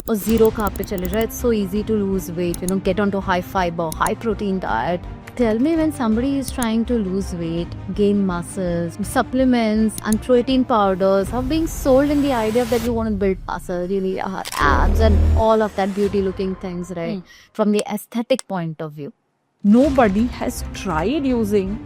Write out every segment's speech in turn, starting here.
or zero carb पे चले जाए, it's so easy to lose weight, get onto high fiber, high protein diet. Tell me, when somebody is trying to lose weight, gain muscles, supplements and protein powders are being sold in the idea that you want to build muscle, really abs and all of that beauty looking things, right? From the aesthetic point of view. Nobody has tried using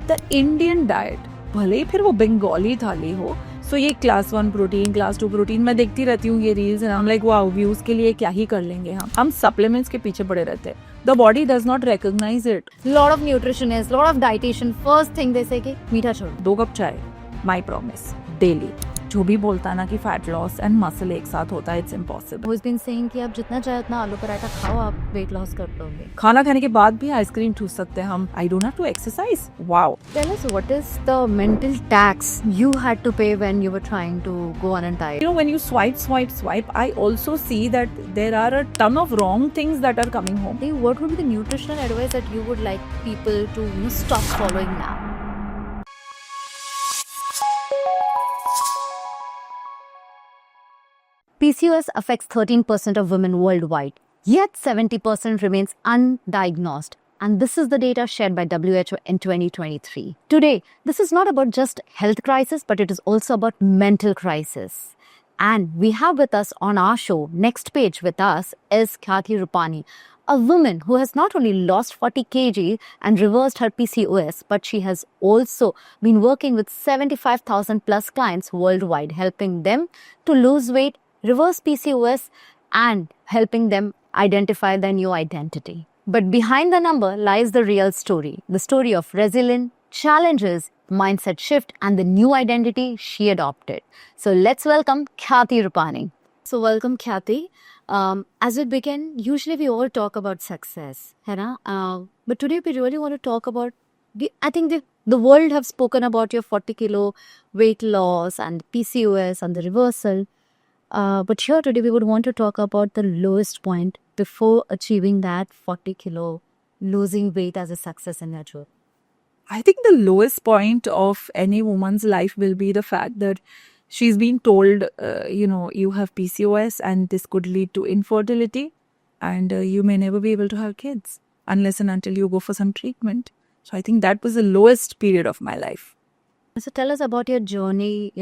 the Indian diet. भले ही फिर वो बंगाली थाली हो. सो ये class 1 protein, class 2 protein, मैं देखती रहती हूँ ये reels and I am like wow, views के लिए क्या ही कर लेंगे हम सप्लीमेंट्स के पीछे पड़े रहते हैं. The body does not recognise it. Lot of nutritionists, lot of dietitian, first thing they say कि मीठा छोड़ो. 2 कप चाय, माई प्रॉमिस, डेली. जो भी बोलता है ना कि फैट लॉस एंड मसल एक साथ होता है, it's impossible. Who's been saying कि आप जितना चाहे उतना आलू पराठा खाओ, आप वेट लॉस कर लोगे. खाना खाने के बाद भी आइसक्रीम ठूस सकते हैं हम. I don't have to exercise. Wow. Tell us, what is the mental tax you had to pay when you were trying to go on a diet? You know, when you swipe, I also see that there are a ton of wrong things that are coming home. What would be the nutritional advice that you would like people to stop following now? PCOS affects 13% of women worldwide, yet 70% remains undiagnosed. And this is the data shared by WHO in 2023. Today, this is not about just health crisis, but it is also about mental crisis. And we have with us on our show, next page with us is Khyati Rupani, a woman who has not only lost 40 kg and reversed her PCOS, but she has also been working with 75,000 plus clients worldwide, helping them to lose weight, reverse PCOS, and helping them identify their new identity. But behind the number lies the real story, the story of resilience, challenges, mindset shift, and the new identity she adopted. So let's welcome Khyati Rupani. So welcome, Khyati. As we begin, usually we all talk about success, है ना? But today we really want to talk about I think the world have spoken about your 40 kilo weight loss and PCOS and the reversal. But here today we would want to talk about the lowest point before achieving that 40 kilo losing weight as a success in your journey. I think the lowest point of any woman's life will be the fact that she's been told, you have PCOS and this could lead to infertility and you may never be able to have kids unless and until you go for some treatment. So I think that was the lowest period of my life. So tell us about your journey,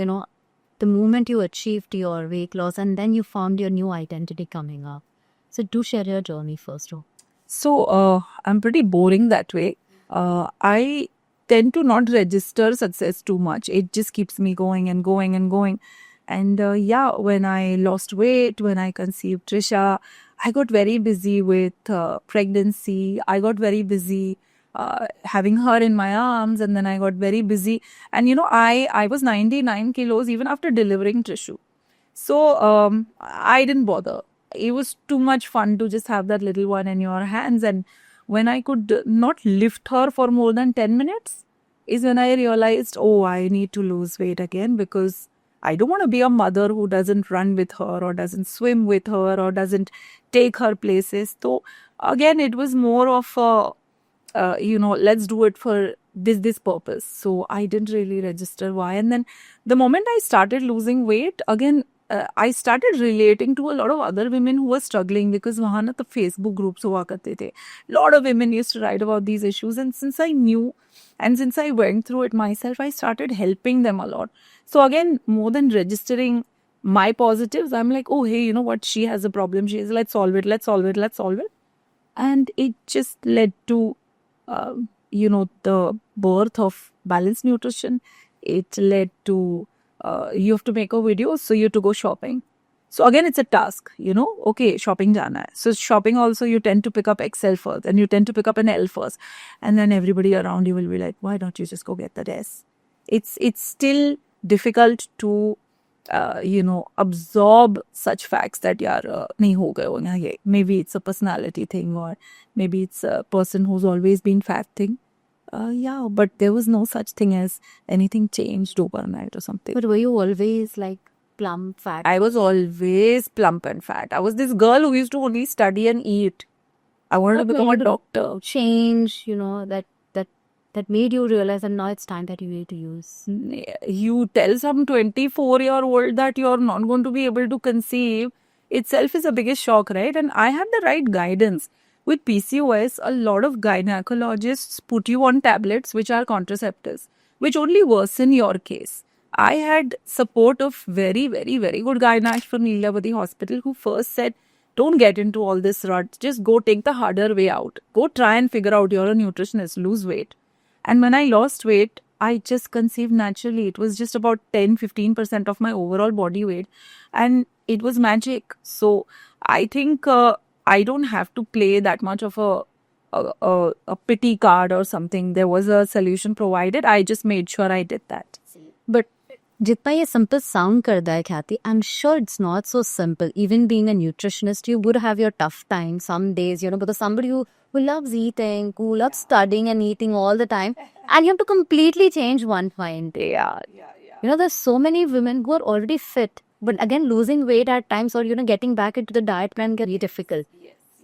the moment you achieved your weight loss and then you found your new identity coming up. So do share your journey first. So I'm pretty boring that way. I tend to not register success too much. It just keeps me going and going and going. And when I lost weight, when I conceived Trisha, I got very busy with pregnancy. I got very busy having her in my arms, and then I got very busy. And I was 99 kilos even after delivering Trishu. So I didn't bother. It was too much fun to just have that little one in your hands. And when I could not lift her for more than 10 minutes is when I realized, I need to lose weight again, because I don't want to be a mother who doesn't run with her or doesn't swim with her or doesn't take her places. So again, it was more of let's do it for this purpose. So I didn't really register why. And then the moment I started losing weight, again, I started relating to a lot of other women who were struggling, because वहाँ ना तो Facebook groups हुआ करते थे. Lot of women used to write about these issues, and since I knew and since I went through it myself, I started helping them a lot. So again, more than registering my positives, I'm like, oh hey, you know what? She has a problem. Let's solve it. And it just led to the birth of balanced nutrition. It led to you have to make a video, so you have to go shopping. So again, it's a task, okay, shopping jana hai. So shopping also, you tend to pick up XL first and you tend to pick up an L first. And then everybody around you will be like, why don't you just go get that S? It's still difficult to, absorb such facts that nahi ho gaye ho na ye. Maybe it's a personality thing, or maybe it's a person who's always been fat thing. But there was no such thing as anything changed overnight or something. But were you always like plump, fat? I was always plump and fat. I was this girl who used to only study and eat. I wanted to become a doctor. Change, that made you realize that now it's time that you need to use. You tell some 24-year-old that you're not going to be able to conceive. itself is the biggest shock, right? And I had the right guidance. With PCOS, a lot of gynecologists put you on tablets which are contraceptives, which only worsen your case. I had support of very, very, very good gynaec from Neelavati Hospital who first said, don't get into all this rut. Just go take the harder way out. Go try and figure out you're a nutritionist, lose weight. And when I lost weight, I just conceived naturally. It was just about 10-15% of my overall body weight. And it was magic. So I think I don't have to play that much of a pity card or something. There was a solution provided. I just made sure I did that. But जितना ये simple sound करता है ख्याति, I'm sure it's not so simple. Even being a nutritionist, you would have your tough time some days, because somebody who loves eating, who loves studying and eating all the time, and you have to completely change one point. Yeah. There's so many women who are already fit, but again, losing weight at times or, getting back into the diet plan can be difficult.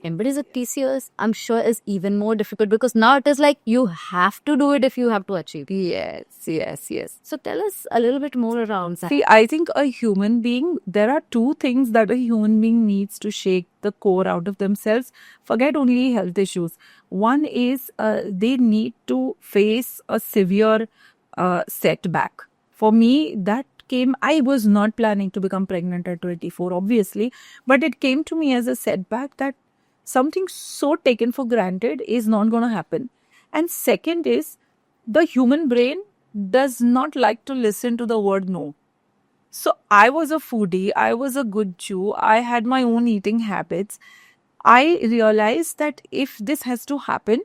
Everybody's with PCOS, I'm sure, is even more difficult because now it is like you have to do it if you have to achieve. Yes. So tell us a little bit more around that. See, I think a human being, there are two things that a human being needs to shake the core out of themselves. Forget only health issues. One is they need to face a severe setback. For me, that came, I was not planning to become pregnant at 24, obviously, but it came to me as a setback that something so taken for granted is not going to happen. And second is, the human brain does not like to listen to the word no. So I was a foodie, I was a good Jew, I had my own eating habits. I realized that if this has to happen,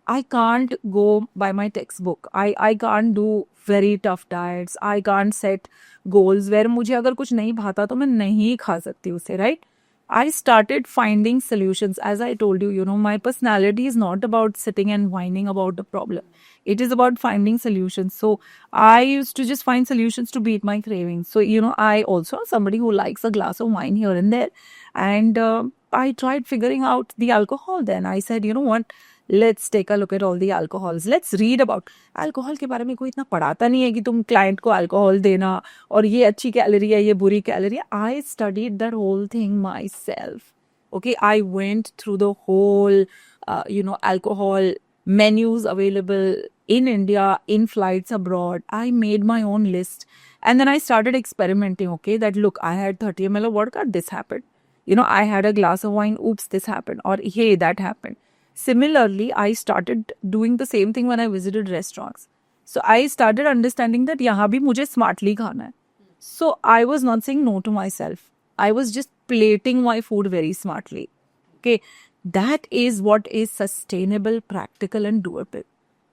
I can't go by my textbook. I can't do very tough diets. I can't set goals where मुझे अगर कुछ नहीं भाता तो मैं नहीं खा सकती उसे, right? I started finding solutions. As I told you, my personality is not about sitting and whining about the problem. It is about finding solutions. So I used to just find solutions to beat my cravings. So, I also am somebody who likes a glass of wine here and there. And I tried figuring out the alcohol then. I said, you know what? Let's take a look at all the alcohols. Let's read about alcohol के बारे में कोई इतना पढ़ाता नहीं है कि तुम client को alcohol देना और ये अच्छी calorie है ये बुरी calorie है. I studied that whole thing myself. Okay, I went through the whole alcohol menus available in India, in flights abroad. I made my own list and then I started experimenting. Okay, that look, I had 30 ml of vodka, this happened. I had a glass of wine, oops, this happened. Or hey, that happened. Similarly, I started doing the same thing when I visited restaurants. So I started understanding that यहाँ भी मुझे smartly खाना है. So I was not saying no to myself. I was just plating my food very smartly. Okay, that is what is sustainable, practical and doable.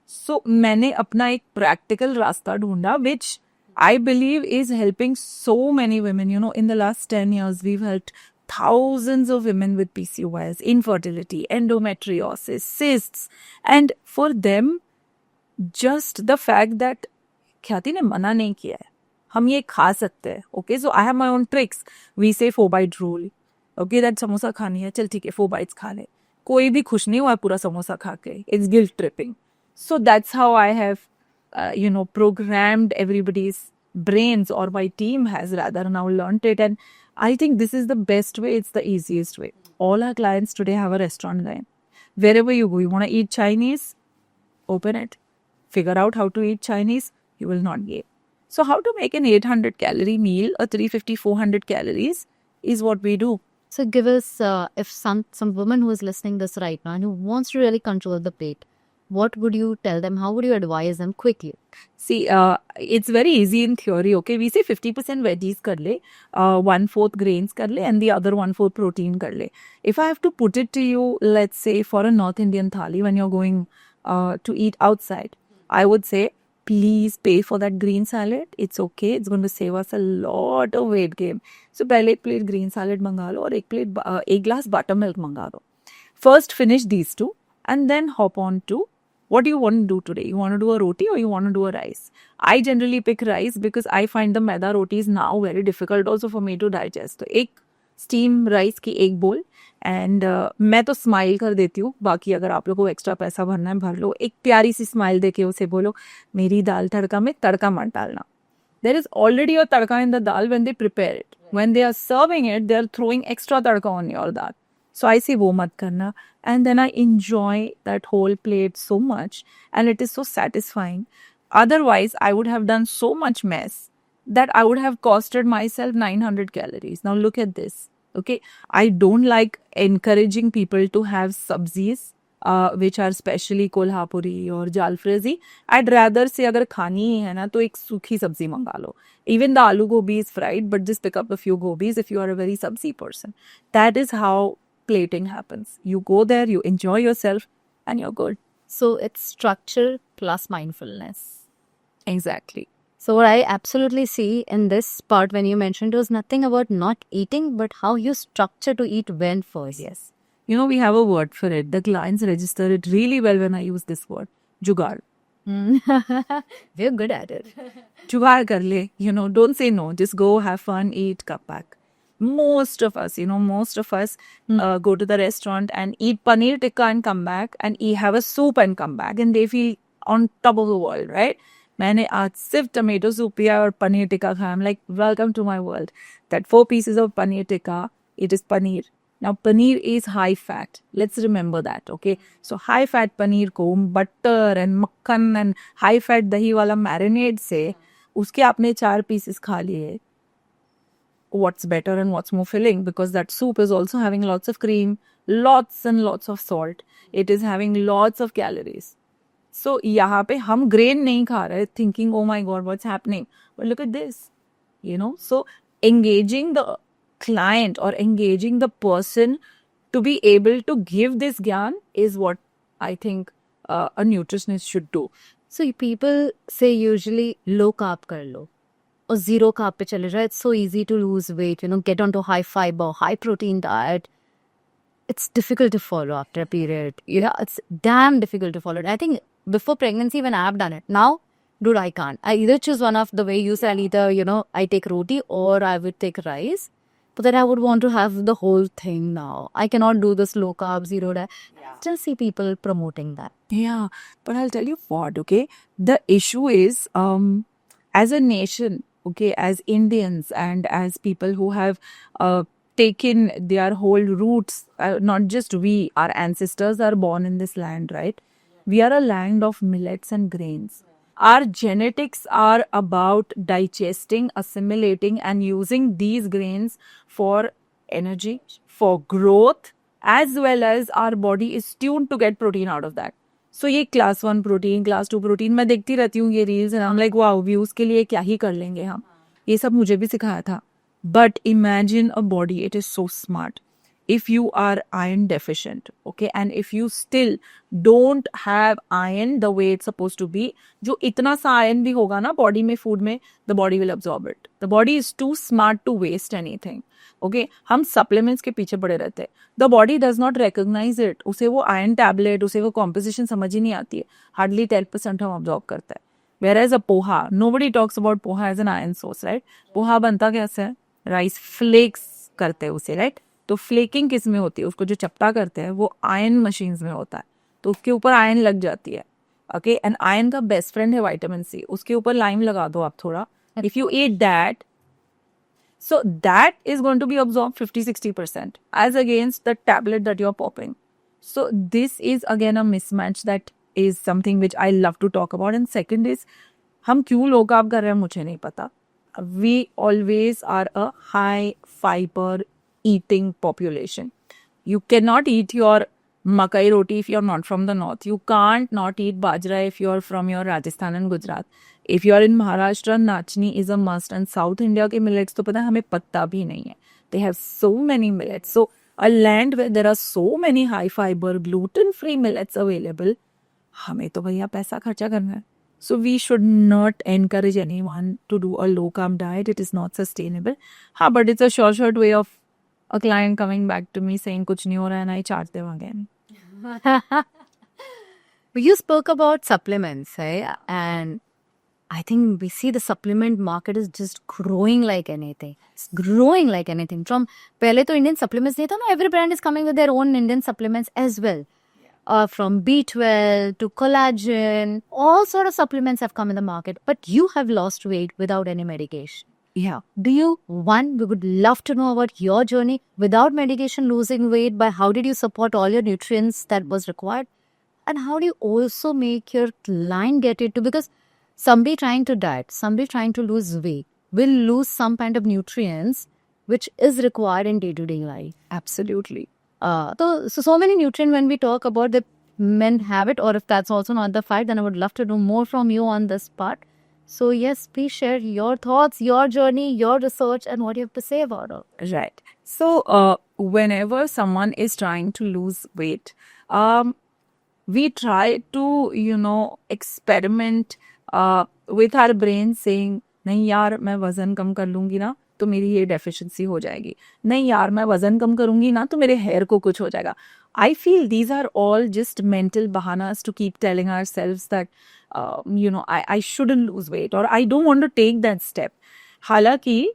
So मैंने अपना एक practical रास्ता ढूंढा, which I believe is helping so many women. In the last 10 years, we've helped thousands of women with PCOS, infertility, endometriosis, cysts. And for them, just the fact that ख्याति ने मना नहीं किया है, हम ये खा सकते हैं. Okay, so I have my own tricks. We say 4-bite rule. Okay, that samosa खानी है, चल ठीक है 4 bites खा ले. कोई भी खुश नहीं हुआ पूरा समोसा खा के. It's guilt tripping. So that's how I have, programmed everybody's brains, or my team has rather now learned it. And I think this is the best way. It's the easiest way. All our clients today have a restaurant line. Wherever you go, you want to eat Chinese, open it. Figure out how to eat Chinese, you will not gain. So how to make an 800 calorie meal, a 350, 400 calories is what we do. So give us, if some woman who is listening this right now and who wants to really control the plate, what would you tell them? How would you advise them quickly? See, it's very easy in theory. Okay, we say 50% veggies kar le, 1/4 grains kar le, and the other 1/4 protein kar le. If I have to put it to you, let's say for a North Indian thali, when you're going to eat outside, I would say, please pay for that green salad. It's okay. It's going to save us a lot of weight gain. So, पहले एक plate green salad मंगा लो और एक glass buttermilk मंगा दो. First, finish these two and then hop on to what do you want to do today? You want to do a roti or you want to do a rice? I generally pick rice because I find the maida rotis now very difficult also for me to digest. तो एक steam rice की एक bowl and मैं तो smile कर देती हूँ. बाकी अगर आप लोगों को एक्स्ट्रा पैसा भरना है भर लो. एक प्यारी सी स्माइल देके उसे बोलो मेरी दाल तड़का में तड़का मत डालना. There is already a tadka in the dal when they prepare it. When they are serving it, they are throwing extra tadka on your dal. So I say, wo mat karna. And then I enjoy that whole plate so much. And it is so satisfying. Otherwise, I would have done so much mess that I would have costed myself 900 calories. Now look at this. Okay. I don't like encouraging people to have sabzis, which are specially kolhapuri or jalfrezi. I'd rather say अगर खानी ही है ना तो एक सूखी सब्जी मंगा लो. Even the aloo gobi is fried, but just pick up a few gobis if you are a very sabzi person. That is how plating happens. You go there, you enjoy yourself, and you're good. So it's structure plus mindfulness. Exactly. So what I absolutely see in this part when you mentioned was nothing about not eating, but how you structure to eat when first. Yes. You know, we have a word for it. The clients register it really well when I use this word. Jugaad. We're good at it. Jugaad kar le. You know, don't say no. Just go, have fun, eat, come back. Most of us go to the restaurant and eat paneer tikka and come back, and have a soup and come back, and they feel on top of the world, right? मैंने आज सिर्फ tomato soup पिया और पनीर टिक्का खाया. I'm like, welcome to my world. That 4 pieces of paneer tikka, it is paneer. Now, paneer is high fat. Let's remember that, okay? So, high fat paneer को butter and makhan and high fat dahi wala marinade से उसके आपने 4 pieces खा लिए. What's better and what's more filling? Because that soup is also having lots of cream, lots and lots of salt. It is having lots of calories. So, यहाँ पे हम grain नहीं खा रहे, thinking, oh my God, what's happening? But look at this, you know. So, engaging the client or engaging the person to be able to give this gyan is what I think a nutritionist should do. So people say usually low carb kar lo. Or zero carb pe chale jao. It's so easy to lose weight, get onto high fiber, high protein diet. It's difficult to follow after a period. It's damn difficult to follow. I think before pregnancy when I've done it. Now, dude, I can't. I either choose one of the way you said, either, I take roti or I would take rice. But then I would want to have the whole thing now. I cannot do this low carb, zero diet. Still see people promoting that. Yeah, but I'll tell you what, okay? The issue is, as a nation, okay, as Indians and as people who have taken their whole roots, not just we, our ancestors are born in this land, right? We are a land of millets and grains. Our genetics are about digesting, assimilating, and using these grains for energy, for growth, as well as our body is tuned to get protein out of that. So ये class 1 protein, class 2 protein, मैं देखती रहती हूँ ये reels and I'm like, wow, views के लिए क्या ही कर लेंगे हम. ये सब मुझे भी सिखाया था. But imagine a body, it is so smart. If you are iron deficient, okay, and if you still don't have iron the way it's supposed to be, जो इतना सा iron भी होगा ना body में, food में, the body will absorb it. The body is too smart to waste anything. Okay, हम supplements के पीछे पड़े रहते हैं. The body does not recognize it. उसे वो iron tablet, उसे वो composition समझ ही नहीं आती है. Hardly 10% हम absorb करते हैं. Whereas a poha, nobody talks about poha as an iron source, right? Poha बनता कैसे है? Rice flakes करते हैं उसे, right? तो फ्लेकिंग किस में होती है? उसको जो चपटा करते हैं वो आयन मशीन्स में होता है, तो उसके ऊपर आयन लग जाती है. ओके, एंड आयन का बेस्ट फ्रेंड है विटामिन सी. उसके ऊपर लाइम लगा दो आप थोड़ा. If you eat that, so that is going to be absorbed 50-60% as against the tablet that you're popping. So this is again a mismatch that is something which I love to talk about. And second is, हम क्यों low carb कर रहे हैं मुझे नहीं पता. We always are a high fiber eating population. You cannot eat your makai roti if you're not from the north. You can't not eat bajra if you're from your Rajasthan and Gujarat. If you're in Maharashtra, nachni is a must. And South India के millets तो पता है हमें पत्ता भी नहीं है. They have so many millets. So a land where there are so many high fiber gluten-free millets available, हमें तो भैया पैसा खर्चा करना है. So we should not encourage anyone to do a low carb diet. It is not sustainable. हाँ, but it's a short way of a client coming back to me saying कुछ नहीं हो रहा है, and I charge them again. You spoke about supplements, right? And I think we see the supplement market is just growing like anything. It's growing like anything. From पहले तो Indian supplements नहीं था ना, every brand is coming with their own Indian supplements as well. From B12 to collagen, all sort of supplements have come in the market. But you have lost weight without any medication. Yeah. Do you, one, we would love to know about your journey without medication losing weight. By how did you support all your nutrients that was required? And how do you also make your client get it to, because somebody trying to diet, somebody trying to lose weight will lose some kind of nutrients which is required in day-to-day life. Absolutely. So many nutrients when we talk about the men have it, or if that's also not the fact, then I would love to know more from you on this part. So yes, please share your thoughts, your journey, your research, and what you have to say about it. Right. So, whenever someone is trying to lose weight, we try to, experiment with our brain saying, नहीं यार मैं वजन कम कर लूंगी ना तो मेरी ये डेफिशिएंसी हो जाएगी, नहीं यार मैं वजन कम करूंगी ना तो मेरे हेयर को कुछ हो जाएगा. I feel these are all just mental bahanas to keep telling ourselves that, I shouldn't lose weight or I don't want to take that step. हालांकि,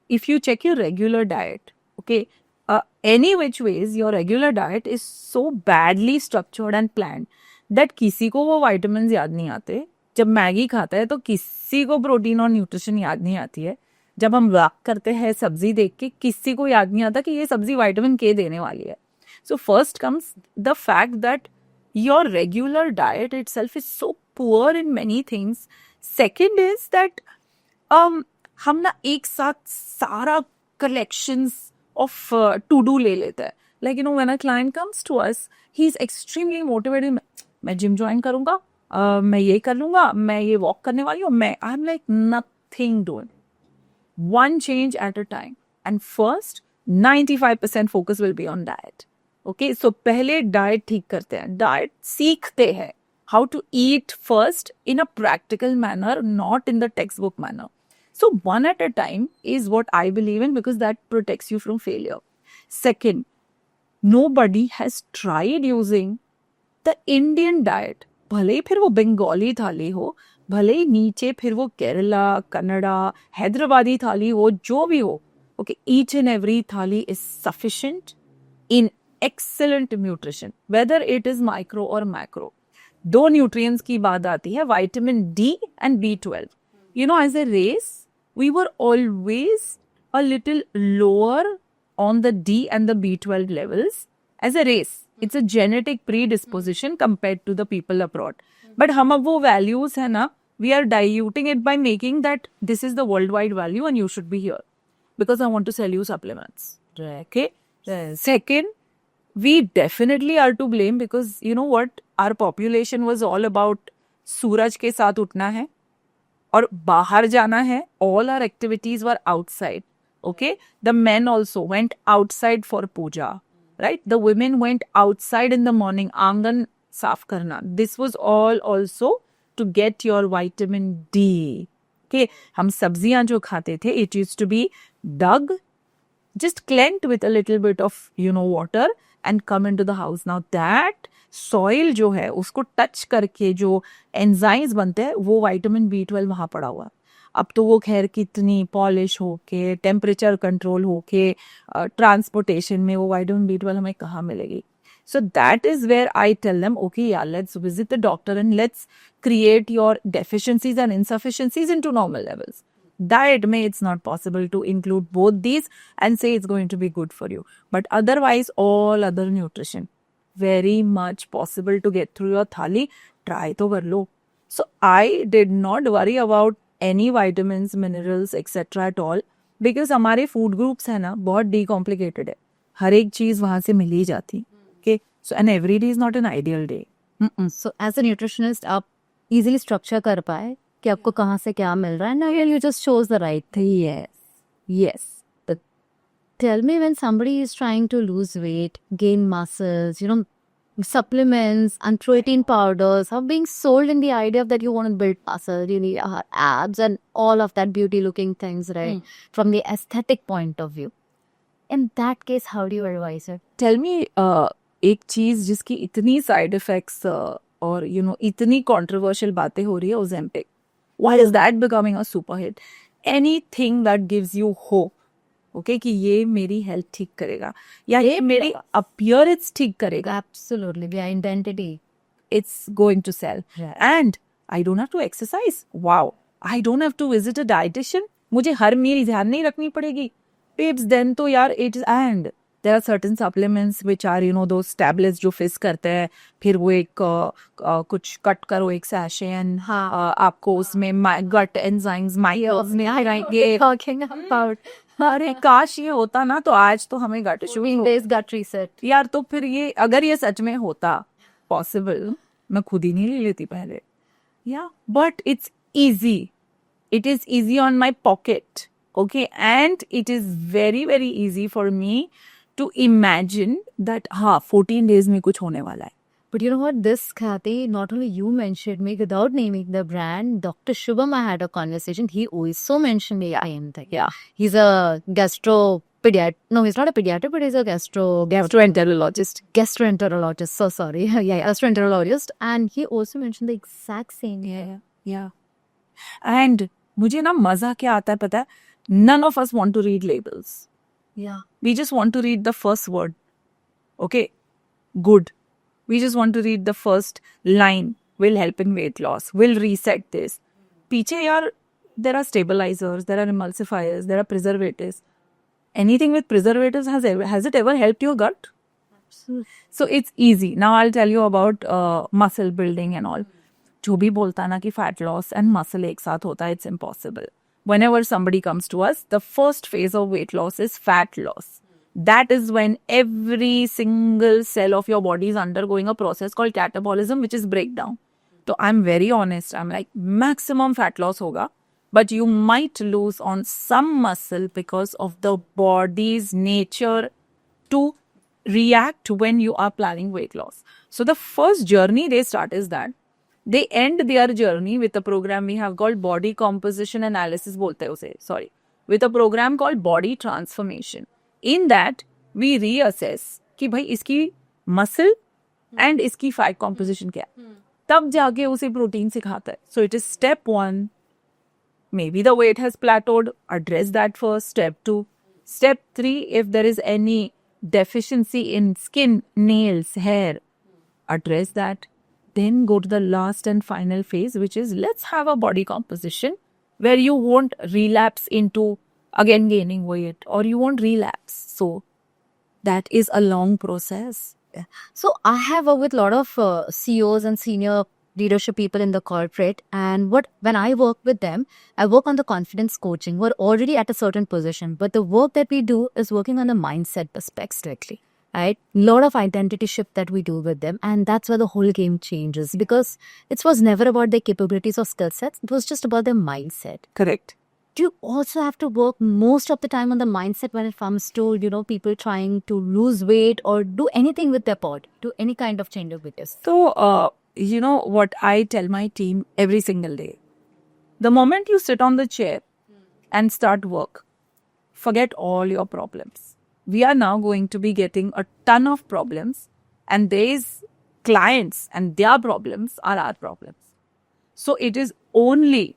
if you check your regular diet, okay, any which ways, your regular diet is so badly structured and planned that किसी को वो vitamins याद नहीं आते. जब Maggi खाता है तो किसी को प्रोटीन और न्यूट्रिशन याद नहीं आती है. जब हम वॉक करते हैं सब्जी देख के किसी को याद नहीं आता कि ये सब्जी विटामिन के देने वाली है. So first comes the fact that your regular diet itself is so poor in many things. Second is that हम ना एक साथ सारा collections of to-do ले लेते हैं. Like, when a client comes to us, he's extremely motivated. मैं gym join करूंगा, मैं ये कर लूंगा, मैं ये वॉक करने वाली हूँ, I'm like nothing doing. One change at a time. And first, 95% focus will be on diet. Okay, so पहले diet ठीक करते हैं, diet सीखते हैं. How to eat first in a practical manner, not in the textbook manner. So one at a time is what I believe in because that protects you from failure. Second, nobody has tried using the Indian diet. भले ही फिर वो बंगाली थाली हो, भले ही नीचे फिर वो केरला, कन्नड़ा, हैदराबादी थाली हो, जो भी हो. Okay, each and every thali is sufficient in excellent nutrition, whether it is micro or macro. दो nutrients की बात आती है, vitamin D and B12. As a race, we were always a little lower on the D and the B12 levels. As a race, it's a genetic predisposition compared to the people abroad. But हम अब वो values है ना, we are diluting it by making that this is the worldwide value and you should be here because I want to sell you supplements. Okay? Second, we definitely are to blame because you know what? Our population was all about सूरज के साथ उठना है और बाहर जाना है. All our activities were outside. Okay? The men also went outside for puja. Right? The women went outside in the morning. आंगन साफ करना. This was all also to get your vitamin D. Okay? हम सब्जियां जो खाते थे, it used to be dug, just cleansed with a little bit of, water and come into the house. Now that soil जो है, उसको touch करके जो enzymes बनते हैं, वो vitamin B12 वहाँ पड़ा हुआ. अब तो वो खैर कितनी पॉलिश होके, टेम्परेचर कंट्रोल होके, ट्रांसपोर्टेशन में वो vitamin B12 हमें कहाँ मिलेगी. So that is where I tell them, okay, yeah, let's visit the doctor and let's create your deficiencies and insufficiencies into normal levels. Diet may it's not possible to include both these and say it's going to be good for you. But otherwise, all other nutrition, very much possible to get through your thali. Try to lo. So I did not worry about any vitamins, minerals, etc. at all because हमारे food groups है ना बहुत decomplicated है. हर एक चीज वहाँ से मिल ही जाती. Okay, so and every day is not an ideal day. So as a nutritionist, आप easily structure कर पाए कि आपको कहाँ से क्या मिल रहा है. Now you just chose the right thing. Yes. But tell me, when somebody is trying to lose weight, gain muscles, supplements and protein powders are being sold in the idea of that you want to build muscle, you need abs and all of that beauty looking things, right? From the aesthetic point of view. In that case, how do you advise it? Tell me, एक चीज जिसकी इतनी side effects और इतनी controversial बातें हो रही है, Ozempic. Why is that becoming a super hit? Anything that gives you hope, okay, कि ये मेरी हेल्थ ठीक करेगा या ये मेरी अपीयरेंस ठीक करेगा. Absolutely, yeah, identity. It's going to sell. Right. And I don't have to exercise. Wow. I don't have to visit a dietitian. मुझे हर मील ध्यान नहीं रखनी पड़ेगी टिप्स देन तो यार it and there are certain supplements which are those tablets जो fix करते हैं फिर वो एक कुछ कट करो एक सैशे एंड आपको उसमें गट एंजाइम्स माइक्रोब्स talking about अरे काश ये होता ना तो आज तो हमें गट इशू days gut reset. यार तो फिर ये अगर ये सच में होता पॉसिबल मैं खुद ही नहीं ले लेती पहले yeah but it's easy it is easy on my pocket okay and it is very very easy for me to imagine that हाँ 14 days में कुछ होने वाला है. But you know what? This, Khyati, not only you mentioned me without naming the brand, Dr. Shubham, I had a conversation. He also mentioned the IM thing. Yeah. He's a gastropediatrist. No, he's not a pediatric, but he's a gastroenterologist. Gastroenterologist. So sorry. Yeah, gastroenterologist. And he also mentioned the exact same. Yeah. And मुझे ना मजा क्या आता है पता है? None of us want to read labels. Yeah. We just want to read the first word. Okay, good. We just want to read the first line. Will help in weight loss. Will reset this. पीछे यार, there are stabilizers, there are emulsifiers, there are preservatives. Anything with preservatives has it ever helped your gut? Absolutely. So it's easy. Now I'll tell you about muscle building and all. जो भी बोलता ना कि fat loss and muscle एक साथ होता है, it's impossible. Whenever somebody comes to us, the first phase of weight loss is fat loss. That is when every single cell of your body is undergoing a process called catabolism, which is breakdown. So I'm very honest. I'm like, maximum fat loss hoga, but you might lose on some muscle because of the body's nature to react when you are planning weight loss. So the first journey they start is that they end their journey with a program we have called body composition analysis bolte hai use, sorry, with a program called body transformation. In that we reassess कि भाई इसकी muscle and इसकी fat composition क्या है, तब जाके उसे protein सिखाता है. So it is step 1. Maybe the weight has plateaued, address that first. Step 2. Step 3, if there is any deficiency in skin, nails, hair, address that. Then go to the last and final phase, which is let's have a body composition where you won't relapse into again gaining weight or you won't relapse. So that is a long process. So I have worked with a lot of CEOs and senior leadership people in the corporate, and when I work with them, I work on the confidence coaching. We're already at a certain position, but the work that we do is working on the mindset perspectively. Right? Lot of identity shift that we do with them, and that's where the whole game changes, because it was never about their capabilities or skill sets. It was just about their mindset. Correct. Do you also have to work most of the time on the mindset when it comes to, people trying to lose weight or do anything with their body, do any kind of change of videos? So, you know what I tell my team every single day? The moment you sit on the chair and start work, forget all your problems. We are now going to be getting a ton of problems, and these clients and their problems are our problems. So it is only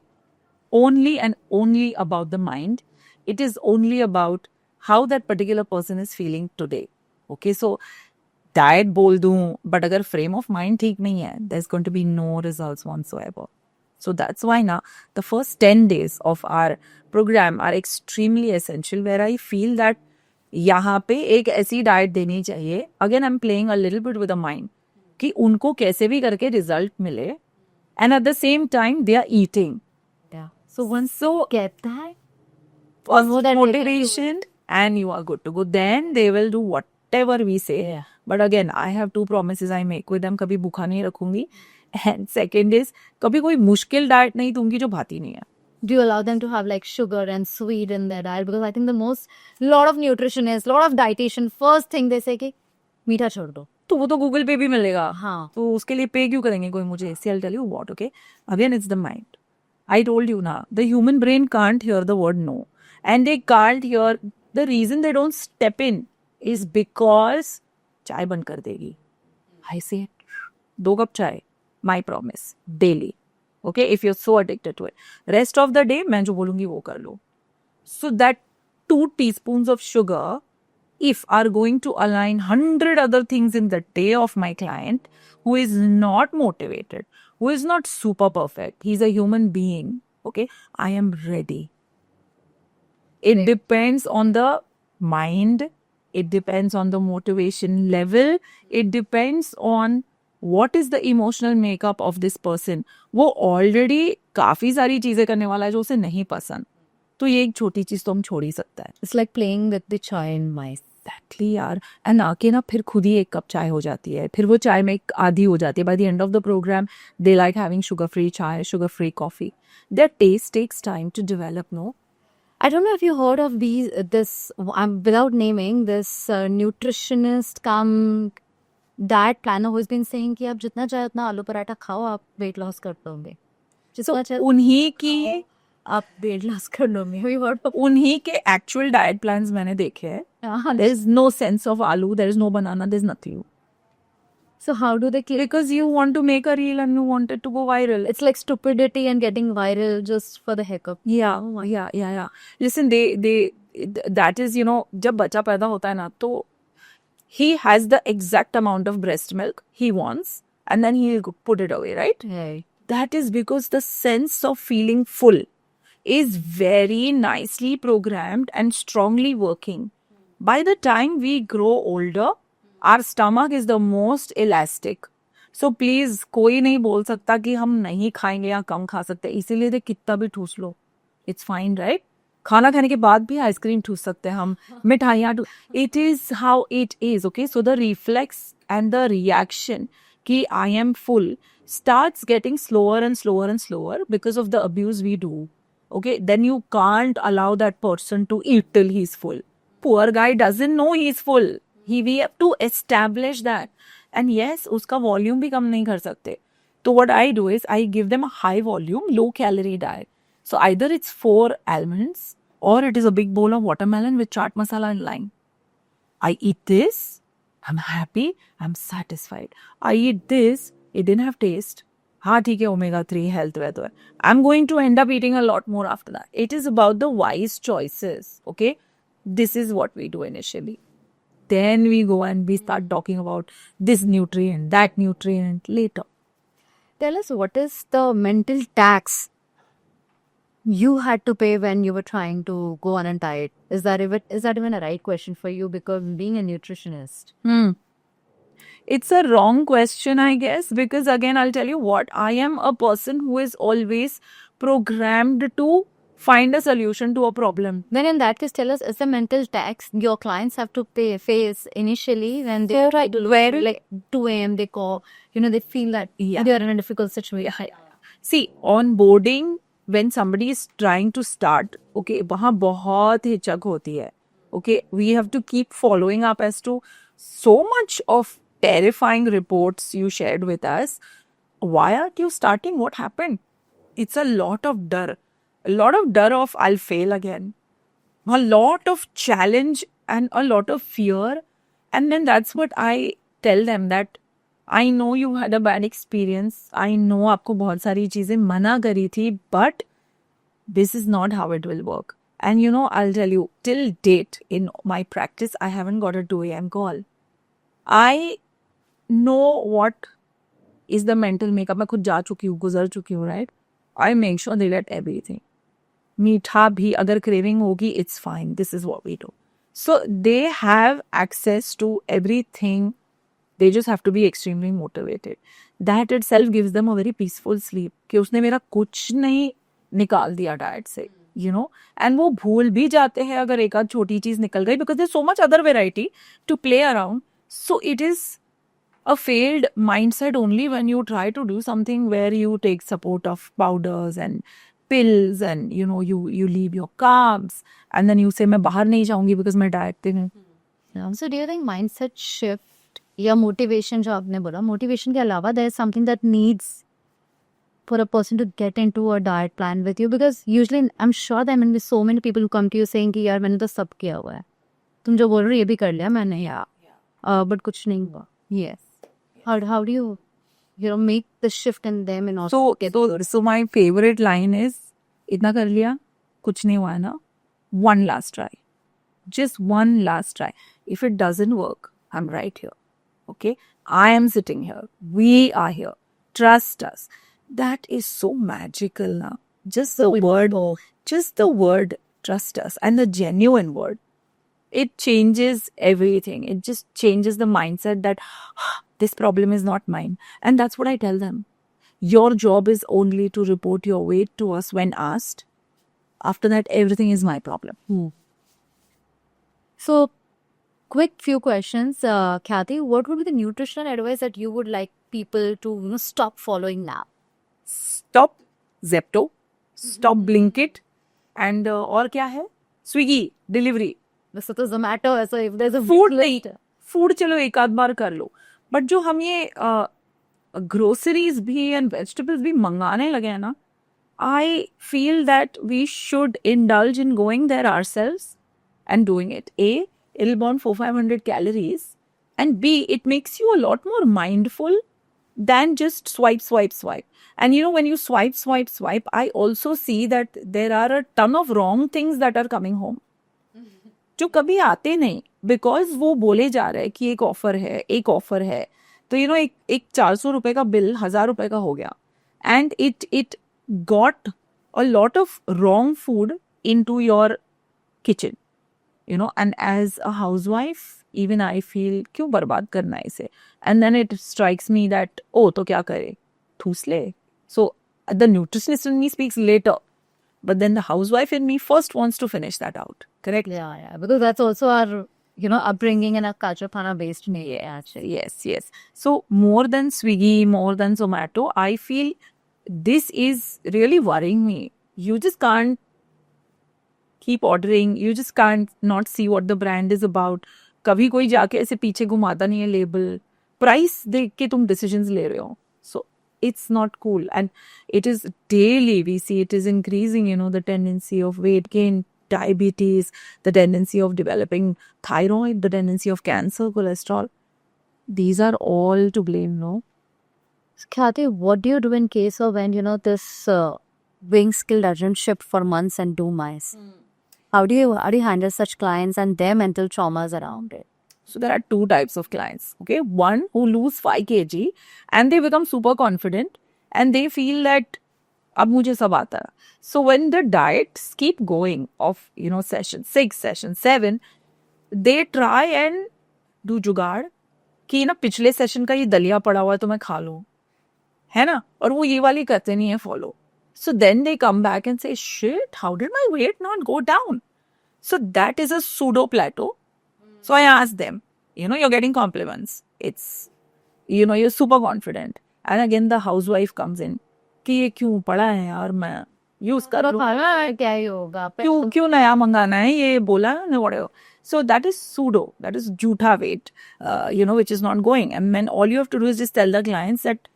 and only about the mind. It is only about how that particular person is feeling today. Okay, so diet बोल दूं, but अगर frame of mind ठीक नहीं है, there's going to be no results whatsoever. So that's why now the first 10 days of our program are extremely essential, where I feel that यहाँ पे एक ऐसी डाइट देनी चाहिए. Again, I'm playing a little bit with the mind कि उनको कैसे भी करके रिजल्ट मिले, and at the same time they are eating. Yeah. So once you get that, motivation, and you are good to go. Then they will do whatever we say. Yeah. But again, I have 2 promises I make with them. कभी भूखा नहीं रखूंगी. And second is, कभी कोई मुश्किल diet नहीं दूंगी जो भाती नहीं है. Do you allow them to have like sugar and sweet in their diet? Because I think lot of nutritionists, lot of dietitian, first thing they say कि मीठा छोड़ दो. तो वो तो गूगल पे भी मिलेगा. हाँ. तो उसके लिए पे क्यों करेंगे कोई मुझे? See, I'll tell you what, okay? Again, it's the mind. I told you now, the human brain can't hear the word no. And they can't hear, the reason they don't step in is because चाय बंद कर देगी. I say, 2 cup चाय, my promise, daily. Okay, if you're so addicted to it. Rest of the day, मैं जो बोलूंगी वो कर लो. So that 2 teaspoons of sugar, if are going to align 100 other things in the day of my client who is not motivated, who is not super perfect, he's a human being, okay, I am ready. It depends on the mind. It depends on the motivation level. It depends on what is the emotional makeup of this person. वो already काफी सारी चीजें करने वाला है जो उसे नहीं पसंद. तो ये एक छोटी चीज तो हम छोड़ ही सकता है. It's like playing with the chai in mice. Exactly यार. एंड आके ना फिर खुद ही एक कप चाय हो जाती है. फिर वो चाय में एक आधी हो जाती है. By the end of the programme they like having sugar free chai, sugar free coffee. Their taste takes time to develop. No, I don't know if you heard of this, without naming, this nutritionist come diet planner who's been saying कि आप जितना चाहे उतना आलू पराठा खाओ, आप weight loss कर लोगे. जितना चाहे उन्हीं की आप weight loss कर लोगे. Have you heard of? उन्हीं के एक्चुअल डाइट प्लान्स मैंने देखे हैं. There is no sense of aloo, there is no banana, there is nothing. So how do they keep? Because you want to make a reel and you want it to go viral. It's like stupidity and getting viral just for the heck of. Yeah. Listen, that is, जब बच्चा पैदा होता है ना, तो he has the exact amount of breast milk he wants and then he'll put it away, right? Hey. That is because the sense of feeling full is very nicely programmed and strongly working. By the time we grow older, our stomach is the most elastic. So please, कोई नहीं बोल सकता कि हम नहीं खाएंगे या कम खा सकते. इसीलिए तो कितना भी ठूस लो, it's fine, right? खाना खाने के बाद भी आइसक्रीम ठूस सकते हैं हम, मिठाइयाँ. It is how it is, okay? So the reflex and the reaction कि I am full starts getting slower and slower and slower because of the abuse we do. Okay, then you can't allow that person to eat till he's full. Poor guy doesn't know he's full. We have to establish that. And yes, उसका volume भी कम नहीं कर सकते. So what I do is I give them a high volume, low calorie diet. So either it's 4 almonds or it is a big bowl of watermelon with chaat masala and lime. I eat this, I'm happy, I'm satisfied. I eat this, it didn't have taste. हाँ ठीक है, omega 3 health है तो है. I'm going to end up eating a lot more after that. It is about the wise choices, okay? This is what we do initially. Then we go and we start talking about this nutrient, that nutrient later. Tell us, what is the mental tax you had to pay when you were trying to go on a diet? Is that even a right question for you? Because being a nutritionist. It's a wrong question, I guess, because again, I'll tell you what, I am a person who is always programmed to find a solution to a problem. Then in that case, tell us, is the mental tax your clients have to face initially when they're where like 2 a.m. they call, they feel that they're in a difficult situation. See, onboarding, when somebody is trying to start, okay, वहाँ बहुत हिचक होती है. Okay, we have to keep following up as to so much of terrifying reports you shared with us. Why aren't you starting? What happened? It's a lot of dar. A lot of dar of I'll fail again. A lot of challenge and a lot of fear. And then that's what I tell them, that I know you had a bad experience. I know आपको बहुत सारी चीजें मना करी थी, but this is not how it will work. And I'll tell you, till date in my practice, I haven't got a 2 a.m. call. I know what is the mental makeup. मैं खुद जा चुकी हूँ, गुजर चुकी हूँ, right? I make sure they let everything. मीठा भी अगर craving होगी, it's fine. This is what we do. So they have access to everything. They just have to be extremely motivated. That itself gives them a very peaceful sleep. कि उसने मेरा कुछ नहीं निकाल दिया diet से, and वो भूल भी जाते हैं अगर एक आध छोटी चीज निकल गई, because there's so much other variety to play around. So it is a failed mindset only when you try to do something where you take support of powders and pills and you leave your carbs and then you say मैं बाहर नहीं जाऊंगी because मैं diet पे हूँ. So do you think mindset shift या motivation, जो आपने बोला, motivation के अलावा there is something that needs for a person to get into a diet plan with you? Because usually I'm sure there will be so many people who come to you saying कि यार मैंने तो सब किया हुआ है, तुम जो बोल रहे हो ये भी कर लिया मैंने, but कुछ नहीं हुआ. Yes. How do you make the shift in them and also so my favorite line is, इतना कर लिया, कुछ नहीं हुआ है ना, one last try. Just one last try. If it doesn't work, I'm right here. Okay? I am sitting here. We are here. Trust us. That is so magical now. Just the word trust us. And the genuine word, it changes everything. It just changes the mindset that this problem is not mine. And that's what I tell them. Your job is only to report your weight to us when asked. After that, everything is my problem. So, quick few questions. Khyati, what would be the nutritional advice that you would like people to stop following now? Stop Zepto, stop Blinkit, and और क्या है? Swiggy, delivery. वैसे तो Zomato है, so if there's a food wish नहीं, list- food चलो एक आध बार कर लो, बट जो हम ये ग्रोसरीज भी एंड वेजिटेबल्स भी मंगाने लगे हैं ना, I feel that we should indulge in going there ourselves and doing it. A, it'll burn 400-500 calories, and B, it makes you a lot more mindful than just swipe. And when you swipe, I also see that there are a ton of wrong things that are coming home जो कभी आते नहीं, because वो बोले जा रहे हैं कि एक ऑफर है तो एक 400 रुपए का बिल 1000 रुपए का हो गया, and it got a lot of wrong food into your kitchen, and as a housewife, even I feel क्यों बर्बाद करना है इसे, and then it strikes me that तो क्या करे, ठूस ले. So the nutritionist in me speaks later, but then the housewife in me first wants to finish that out. Correct? Yeah, because that's also our upbringing and our culture pana based me actually. Yes. So more than Swiggy, more than Zomato, I feel this is really worrying me. You just can't keep ordering, you just can't not see what the brand is about. कभी कोई जाके ऐसे पीछे घुमाता नहीं है label, price देख के तुम डिसीजंस ले रहे हो. So it's not cool, and it is daily we see it is increasing, the tendency of weight gain, diabetes, the tendency of developing thyroid, the tendency of cancer, cholesterol. These are all to blame, no? So, Khyati, what do you do in case of when this weighing skill doesn't shift for months and do mice? How do you handle such clients and their mental traumas around it? So there are two types of clients. Okay, one who lose 5 kg and they become super confident and they feel that अब मुझे सब आता है. So when the diets keep going of session 6, session 7, they try and do जुगाड़ कि पिछले session का ये दलिया पड़ा हुआ है तो मैं खा लूं, है ना, और वो ये वाली करते नहीं है follow. So then they come back and say, shit, how did my weight not go down? So that is a pseudo plateau. So I ask them, you're getting compliments. It's, you're super confident. And again, the housewife comes in. कि ये क्यों पड़ा है यार, मैं use कर लूं, क्या ही होगा, क्यों नया मंगाना है, ये बोला ना, whatever. So that is pseudo, that is jhutha weight, which is not going. And then all you have to do is just tell the clients that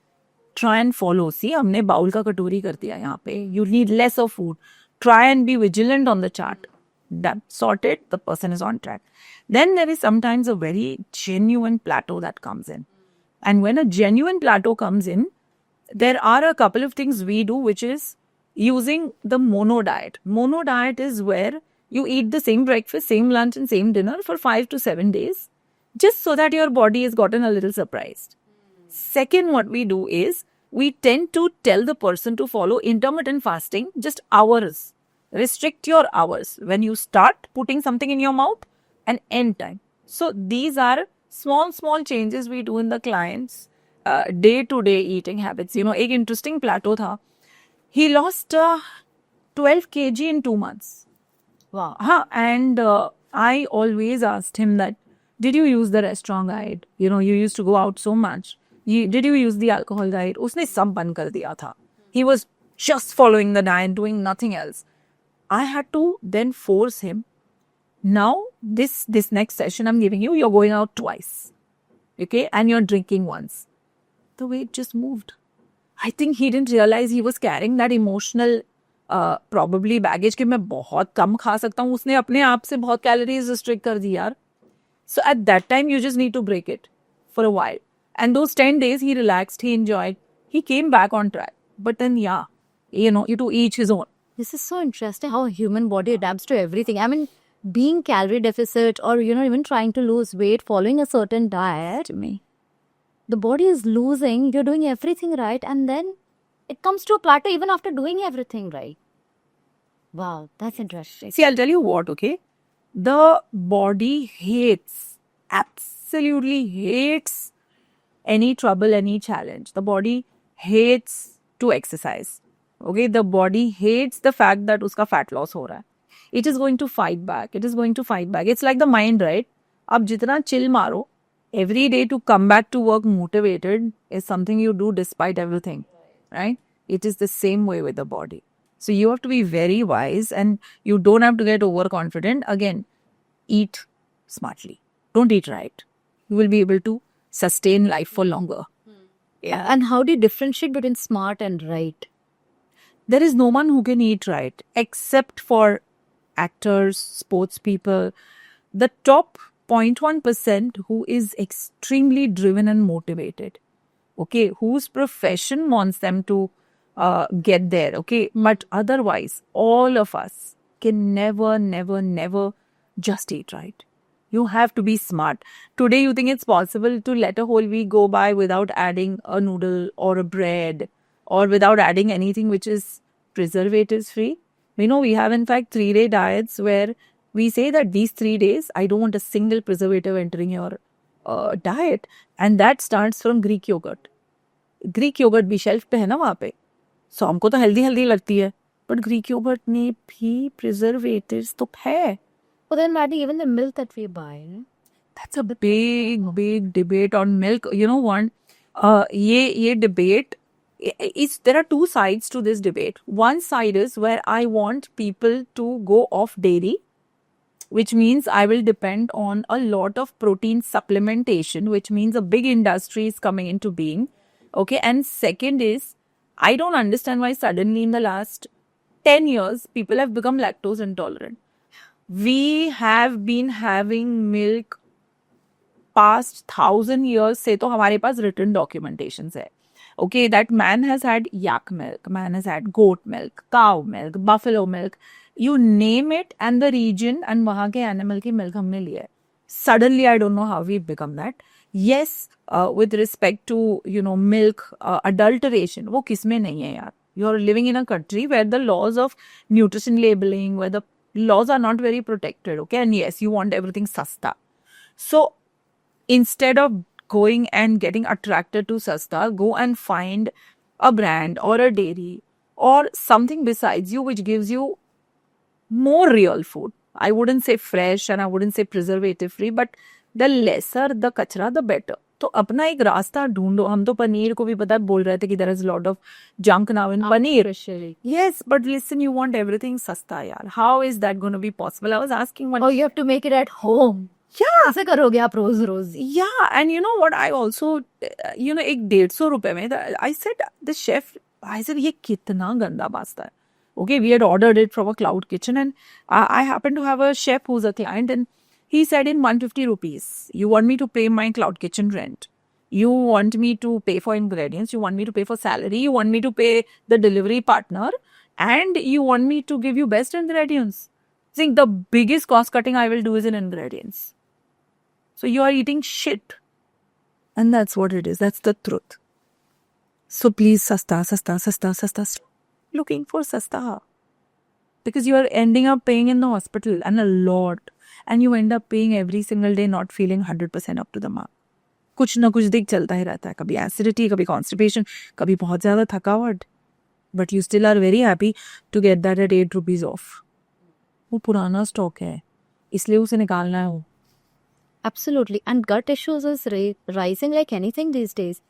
try and follow. See, हमने बाउल का कटोरी कर दिया यहाँ पे. You need less of food. Try and be vigilant on the chart. That sorted, the person is on track. Then there is sometimes a very genuine plateau that comes in. And when a genuine plateau comes in, there are a couple of things we do, which is using the mono diet. Mono diet is where you eat the same breakfast, same lunch, and same dinner for 5 to 7 days, just so that your body has gotten a little surprised. Second, what we do is we tend to tell the person to follow intermittent fasting, just hours. Restrict your hours when you start putting something in your mouth and end time. So these are small changes we do in the clients' day-to-day eating habits. एक interesting plateau था. He lost 12 kg in 2 months. Wow. And I always asked him that, did you use the restaurant guide? You used to go out so much. Did you use the alcohol guide? उसने सब बंद कर दिया था. He was just following the diet, doing nothing else. I had to then force him. Now, this next session I'm giving you, you're going out twice. Okay? And you're drinking once. The weight just moved. I think he didn't realize he was carrying that emotional probably baggage कि मैं बहुत कम खा सकता हूँ. उसने अपने आप से बहुत calories restrict कर दी यार. So at that time, you just need to break it for a while. And those 10 days, he relaxed, he enjoyed. He came back on track. But then, yeah, you to each his own. This is so interesting how human body adapts to everything. I mean, being calorie deficit or, even trying to lose weight, following a certain diet, the body is losing, you're doing everything right, and then it comes to a plateau even after doing everything right. Wow, that's interesting. See, I'll tell you what, okay? The body hates, absolutely hates any trouble, any challenge. The body hates to exercise. Okay, the body hates the fact that uska fat loss ho raha hai. It is going to fight back. It is going to fight back. It's like the mind, right? Ab jitna chill maro, every day to come back to work motivated is something you do despite everything, right? It is the same way with the body. So you have to be very wise and you don't have to get overconfident. Again, eat smartly. Don't eat right. You will be able to sustain life for longer. Yeah. And how do you differentiate between smart and right? There is no one who can eat right except for actors, sports people, the top 0.1% who is extremely driven and motivated. Okay, whose profession wants them to get there. Okay, but otherwise, all of us can never just eat right. You have to be smart. Today, you think it's possible to let a whole week go by without adding a noodle or a bread or without adding anything which is preservatives free? We know we have, in fact, 3-day diets where we say that these 3 days, I don't want a single preservative entering your diet. And that starts from Greek yogurt. Greek yogurt भी shelf पे है ना वहाँ पे, सो हमको तो healthy healthy लगती है, बट ग्रीक योगर्ट में भी प्रिजर्वेटिव्स तो है. Well, then, Maddie, even the milk that we buy, That's a big debate on milk. You know what? ये debate is, there are two sides to this debate. One side is where I want people to go off dairy, which means I will depend on a lot of protein supplementation, which means a big industry is coming into being. Okay, and second is, I don't understand why suddenly in the last 10 years people have become lactose intolerant. We have been having milk past 1,000 years से तो हमारे पास written documentations है. Okay, that man has had yak milk, man has had goat milk, cow milk, buffalo milk, you name it, and the region and वहाँ के animal की milk हमने लिया है. Suddenly, I don't know how we've become that. Yes, with respect to, milk adulteration, वो किसमें नहीं है यार. You're living in a country where the laws of nutrition labeling, where the laws are not very protected, okay? And yes, you want everything sasta. So, instead of going and getting attracted to sasta, go and find a brand or a dairy or something besides you which gives you more real food. I wouldn't say fresh and I wouldn't say preservative free, but the lesser the kachra, the better. तो अपना एक रास्ता ढूंढो. हम तो पनीर को भी पता है बोल रहे थे कि there is a lot of junk now in paneer. Yes, but listen, you want everything sasta yaar. How is that going to be possible? I was asking one. Oh, you have to make it at home. Yeah. कैसे करोगे आप रोज? Yeah, and you know what? I also, एक 150 रुपए में, I said, the chef, I said, ये कितना गंदा pasta है. Okay, we had ordered it from a cloud kitchen, and I happen to have a chef who's a client, and he said, in 150 rupees, you want me to pay my cloud kitchen rent. You want me to pay for ingredients. You want me to pay for salary. You want me to pay the delivery partner. And you want me to give you best ingredients. See, the biggest cost cutting I will do is in ingredients. So you are eating shit. And that's what it is. That's the truth. So please, sasta. Looking for sasta. Because you are ending up paying in the hospital, and a lot. And you end up paying every single day not feeling 100% up to the mark. कुछ ना कुछ दिक चलता ही रहता है. कभी acidity, कभी constipation, कभी बहुत ज़्यादा थकावट. But you still are very happy to get that at 8 rupees off. वो पुराना स्टॉक है, इसलिए उसे निकालना है वो. Absolutely. And gut issues is rising like anything these days.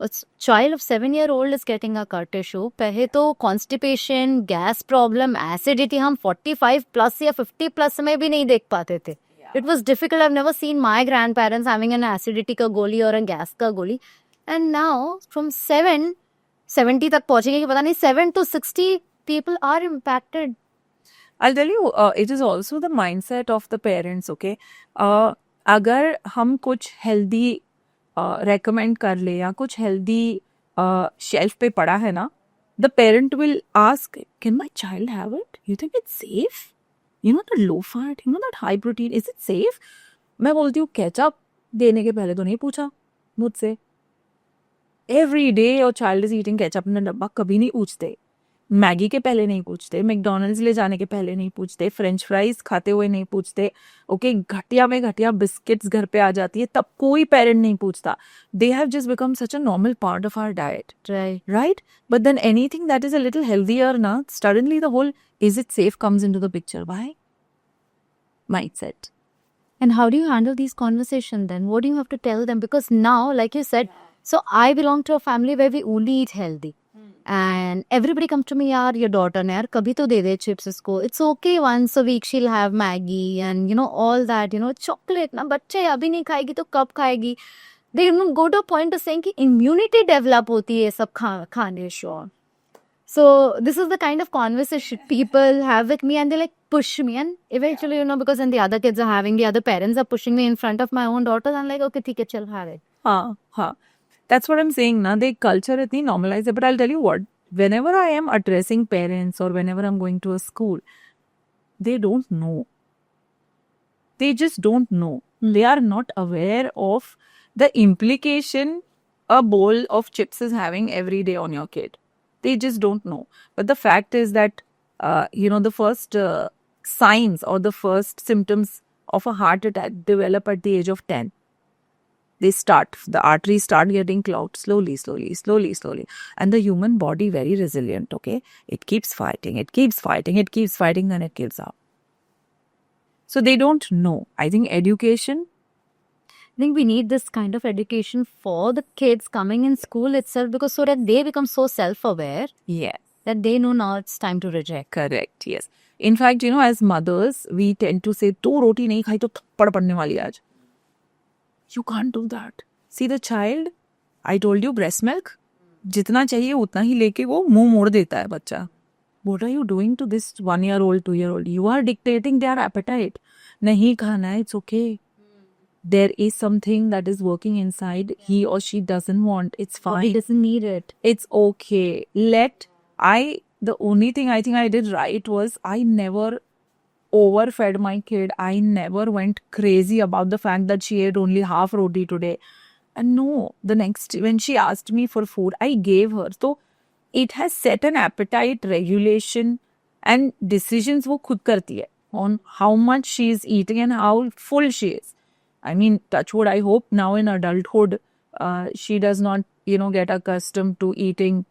A child of 7-year-old is getting a gut issue. पहले तो constipation, gas problem, acidity हम 45 plus या 50 plus में भी नहीं देख पाते थे. It was difficult. I've never seen my grandparents having an acidity का गोली और a gas का गोली. And now from 70 तक पहुंचेंगे कि पता नहीं 7 to 60 people are impacted. I'll tell you, it is also the mindset of the parents, okay? अगर हम कुछ healthy recommend कर ले या कुछ healthy shelf पे पड़ा है ना, the parent will ask, can my child have it? You think it's safe? You know that low fat, you know that high protein, is it safe? मैं बोलती हूँ ketchup देने के पहले तो नहीं पूछा मुझसे. Every day your child is eating ketchup in a डब्बा, कभी नहीं पूछते. मैगी के पहले नहीं पूछते, मैकडोनल्ड्स ले जाने के पहले नहीं पूछते, फ्रेंच फ्राइज खाते हुए नहीं पूछते, ओके, घटिया में घटिया बिस्किट्स घर पे आ जाती है तब कोई पेरेंट नहीं पूछता. They have just become such a normal part of our diet, Right. right? But then anything that is a little healthier, na, suddenly the whole is it safe comes into the picture. Why? Mindset. And how do you handle these conversations then? What do you have to tell them? Because now, like you said, so I belong to a family where we only eat healthy. And everybody comes to me, yaar, your daughter ne yaar, kabhi to de de chips isko. It's okay, once a week she'll have Maggie and, you know, all that, you know, chocolate. Na, bacche abhi nahi khayegi to kab khayegi? They even go to a point of saying ki immunity develop hoti hai sab khane sure. So this is the kind of conversation people have with me, and they like push me, and eventually, you know, because then the other kids are having, the other parents are pushing me in front of my own daughters. I'm like, okay, theek hai, chal have it. Ha. That's what I'm saying, na. The culture itni normalized hai. But I'll tell you what, whenever I am addressing parents or whenever I'm going to a school, they don't know. They just don't know. They are not aware of the implication a bowl of chips is having every day on your kid. They just don't know. But the fact is that, the first signs or the first symptoms of a heart attack develop at the age of 10. The arteries start getting clogged slowly. And the human body very resilient, okay? It keeps fighting, then it gives up. So they don't know. I think education. I think we need this kind of education for the kids coming in school itself, because so that they become so self-aware Yes. that they know now it's time to reject. Correct, yes. In fact, as mothers, we tend to say, "To roti nahi khai to thappad padne wali aaj." You can't do that. See the child, I told you breast milk, जितना चाहिए उतना ही लेके वो मुंह मोड़ देता है बच्चा. What are you doing to this 1-year-old, 2-year-old? You are dictating their appetite. नहीं खाना है, it's okay. There is something that is working inside. He or she doesn't want. It's fine. He doesn't need it. It's okay. The only thing I think I did right was I never overfed my kid. I never went crazy about the fact that she ate only half roti today. And no, when she asked me for food, I gave her. So it has set an appetite regulation and decisions wo khud karti hai on how much she is eating and how full she is. I mean, touch wood, I hope now in adulthood, she does not, get accustomed to eating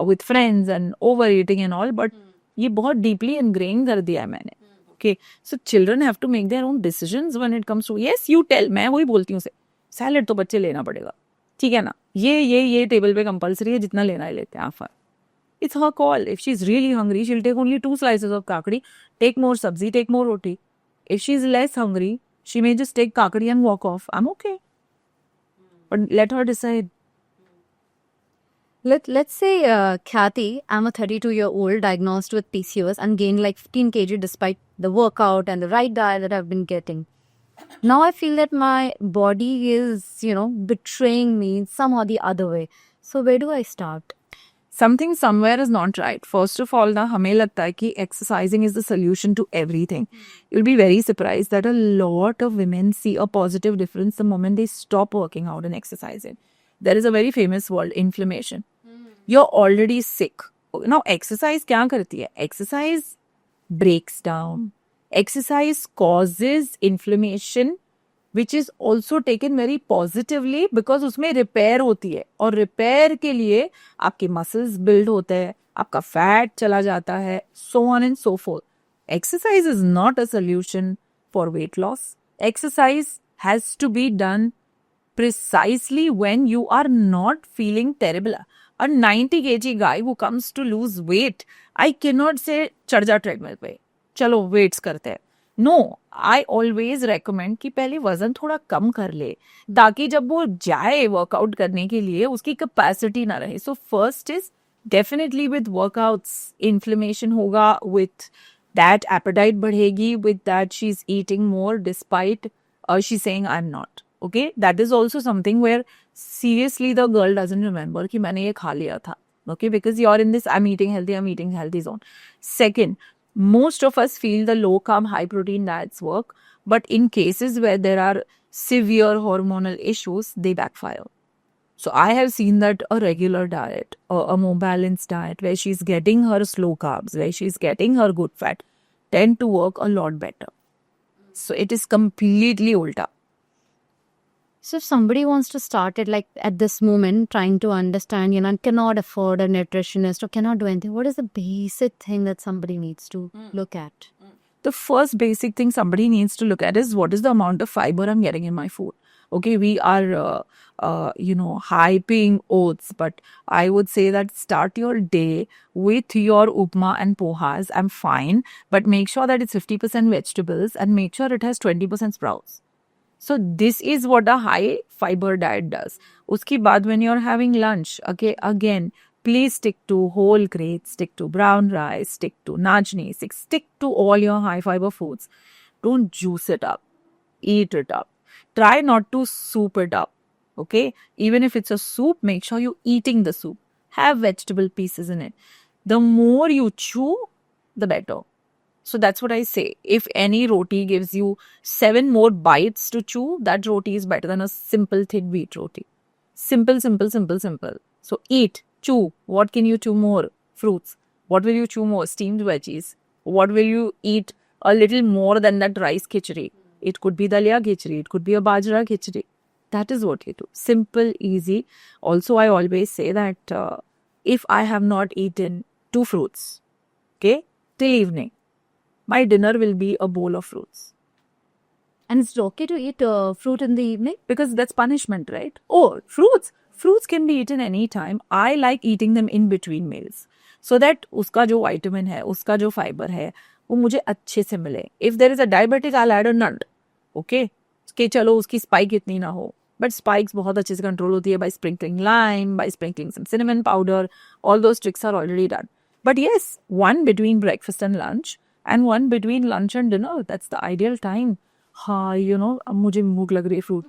with friends and overeating and all. But ये बहुत deeply ingrained कर दिया है मैंने. Okay, so children have to make their own decisions when it comes to, yes, you tell. मैं वही बोलती हूँ उसे, सैलेड तो बच्चे लेना पड़ेगा, ठीक है ना, ये टेबल पे कंपलसरी है, जितना लेना है लेते हैं, offer. It's her call. If she's really hungry, she'll take only 2 slices of kakadi, take more sabzi, take more roti. If she's less hungry, she may just take kakadi and walk off. I'm okay. But let her decide. Let's say, Khyati, I'm a 32-year-old diagnosed with PCOS and gained like 15 kg despite the workout and the right diet that I've been getting. Now I feel that my body is, betraying me in some or the other way. So where do I start? Something somewhere is not right. First of all, na हमें लगता है कि exercising is the solution to everything. You'll be very surprised that a lot of women see a positive difference the moment they stop working out and exercising. There is a very famous word, inflammation. You're already sick. Now, exercise क्या करती है? Exercise breaks down. Exercise causes inflammation, which is also taken very positively because उसमें repair होती है, और repair के लिए आपके muscles build होते हैं, आपका fat चला जाता है, so on and so forth. Exercise is not a solution for weight loss. Exercise has to be done precisely when you are not feeling terrible. A 90 kg guy who comes to lose weight, I cannot say चढ़ जा treadmill पे, चलो weights करते हैं. No, I always recommend कि पहले वजन थोड़ा कम कर ले, ताकि जब वो जाए वर्कआउट करने के लिए उसकी कैपेसिटी ना रहे. So first is definitely with workouts, inflammation होगा, with that appetite बढ़ेगी, with that she's eating more despite she's saying I'm not. Okay, that is also something where seriously the girl doesn't remember कि मैंने ये खा लिया था. Okay, because you're in this I'm eating healthy zone. Second, most of us feel the low carb, high protein diets work, but in cases where there are severe hormonal issues, they backfire. So I have seen that a regular diet, a more balanced diet, where she's getting her slow carbs, where she's getting her good fat, tend to work a lot better. So it is completely ulta. So if somebody wants to start it like at this moment, trying to understand, cannot afford a nutritionist or cannot do anything, what is the basic thing that somebody needs to look at? The first basic thing somebody needs to look at is what is the amount of fiber I'm getting in my food. Okay, we are, hyping oats, but I would say that start your day with your upma and pohas. I'm fine, but make sure that it's 50% vegetables and make sure it has 20% sprouts. So this is what a high fiber diet does. Uski baad when you're having lunch, okay, again, please stick to whole grains, stick to brown rice, stick to najni, stick to all your high fiber foods. Don't juice it up. Eat it up. Try not to soup it up. Okay? Even if it's a soup, make sure you're eating the soup. Have vegetable pieces in it. The more you chew, the better. So that's what I say. If any roti gives you 7 more bites to chew, that roti is better than a simple thin wheat roti. Simple, simple, simple, simple. So eat, chew. What can you chew more? Fruits. What will you chew more? Steamed veggies. What will you eat a little more than that rice khichdi? It could be dalia khichdi. It could be a bajra khichdi. That is what you do. Simple, easy. Also, I always say that if I have not eaten 2 fruits, okay, till evening, my dinner will be a bowl of fruits. And it's okay to eat fruit in the evening? Because that's punishment, right? Oh, fruits. Fruits can be eaten anytime. I like eating them in between meals. So that उसका जो vitamin है, उसका जो fiber है, वो मुझे अच्छे से मिले. If there is a diabetic, I'll add a nut. Okay? कि चलो उसकी spike इतनी ना हो. But spikes बहुत अच्छे से control होती है by sprinkling lime, by sprinkling some cinnamon powder. All those tricks are already done. But yes, one between breakfast and lunch and one between lunch and dinner. That's the ideal time. हाँ, अब मुझे भूख लग रही है fruit.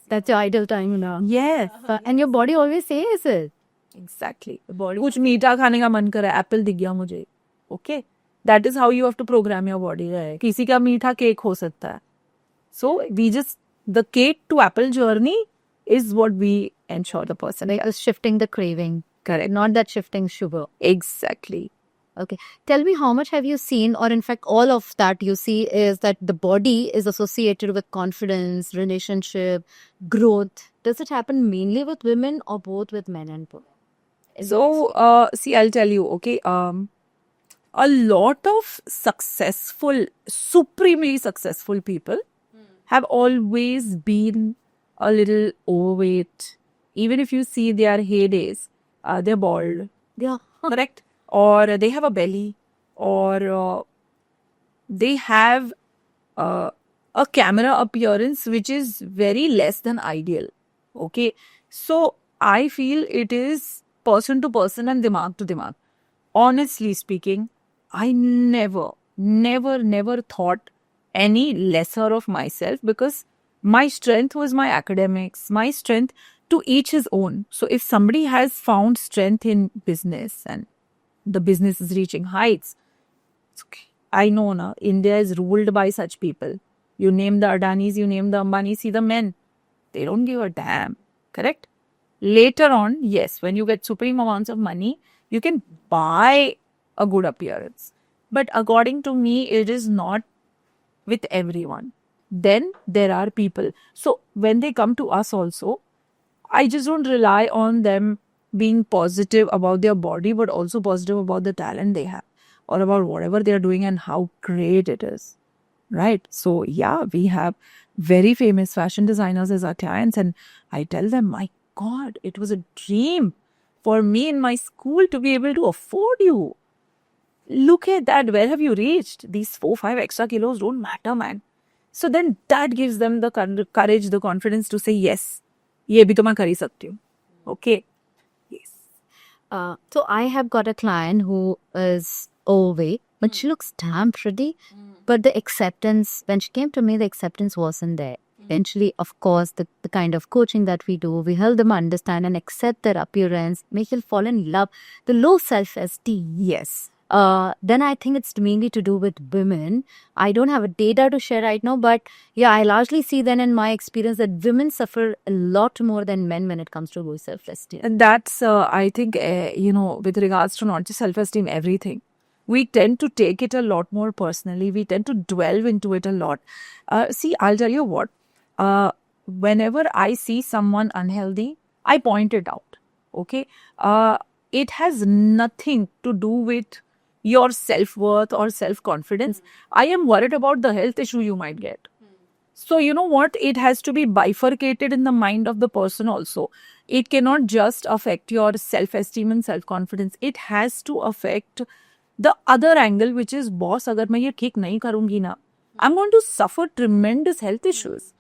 That's your ideal time now. Yes. And your body always says it. Exactly. कुछ मीठा खाने का मन कर रहा है, एप्पल दिख गया मुझे. Okay. That is how you have to program your body. Right? किसी का मीठा केक हो सकता है. So the cake to apple journey is what we ensure the person. Like shifting the craving. Correct. Not that shifting sugar. Exactly. Okay. Tell me, how much have you seen, or in fact, all of that you see is that the body is associated with confidence, relationship, growth. Does it happen mainly with women or both with men and women? So, see, I'll tell you, okay, a lot of successful, supremely successful people have always been a little overweight. Even if you see their heydays, they're bald. Yeah. Correct? Or they have a belly, or they have a camera appearance which is very less than ideal. Okay? So, I feel it is person to person and dimag to dimag. Honestly speaking, I never thought any lesser of myself, because my strength was my academics, my strength, to each his own. So if somebody has found strength in business and the business is reaching heights, it's okay. I know na, India is ruled by such people. You name the Adanis, you name the Ambanis, see the men. They don't give a damn. Correct? Later on, yes, when you get supreme amounts of money, you can buy a good appearance. But according to me, it is not with everyone. Then there are people. So when they come to us also, I just don't rely on them being positive about their body, but also positive about the talent they have or about whatever they are doing and how great it is. Right? So yeah, we have very famous fashion designers as our clients, and I tell them, my God, it was a dream for me in my school to be able to afford you. Look at that. Where have you reached? These 4-5 extra kilos don't matter, man. So then that gives them the courage, the confidence to say, yes, ये भी तो मैं कर ही सकती हूँ. Okay. Yes. So I have got a client who is overweight, but she looks damn pretty. But the acceptance, when she came to me, the acceptance wasn't there. Eventually, of course, the kind of coaching that we do, we help them understand and accept their appearance, make them fall in love. The low self-esteem, yes. then I think it's mainly to do with women. I don't have a data to share right now, but yeah, I largely see then in my experience that women suffer a lot more than men when it comes to low self-esteem. And that's, I think, with regards to not just self esteem, everything. We tend to take it a lot more personally. We tend to delve into it a lot. See, I'll tell you what. Whenever I see someone unhealthy, I point it out. Okay. It has nothing to do with your self worth or self confidence. I am worried about the health issue you might get. So, you know what? It has to be bifurcated in the mind of the person also. It cannot just affect your self esteem and self confidence. It has to affect the other angle, which is, boss, अगर मैं ये ठीक नहीं करूंगी ना, I'm going to suffer tremendous health issues.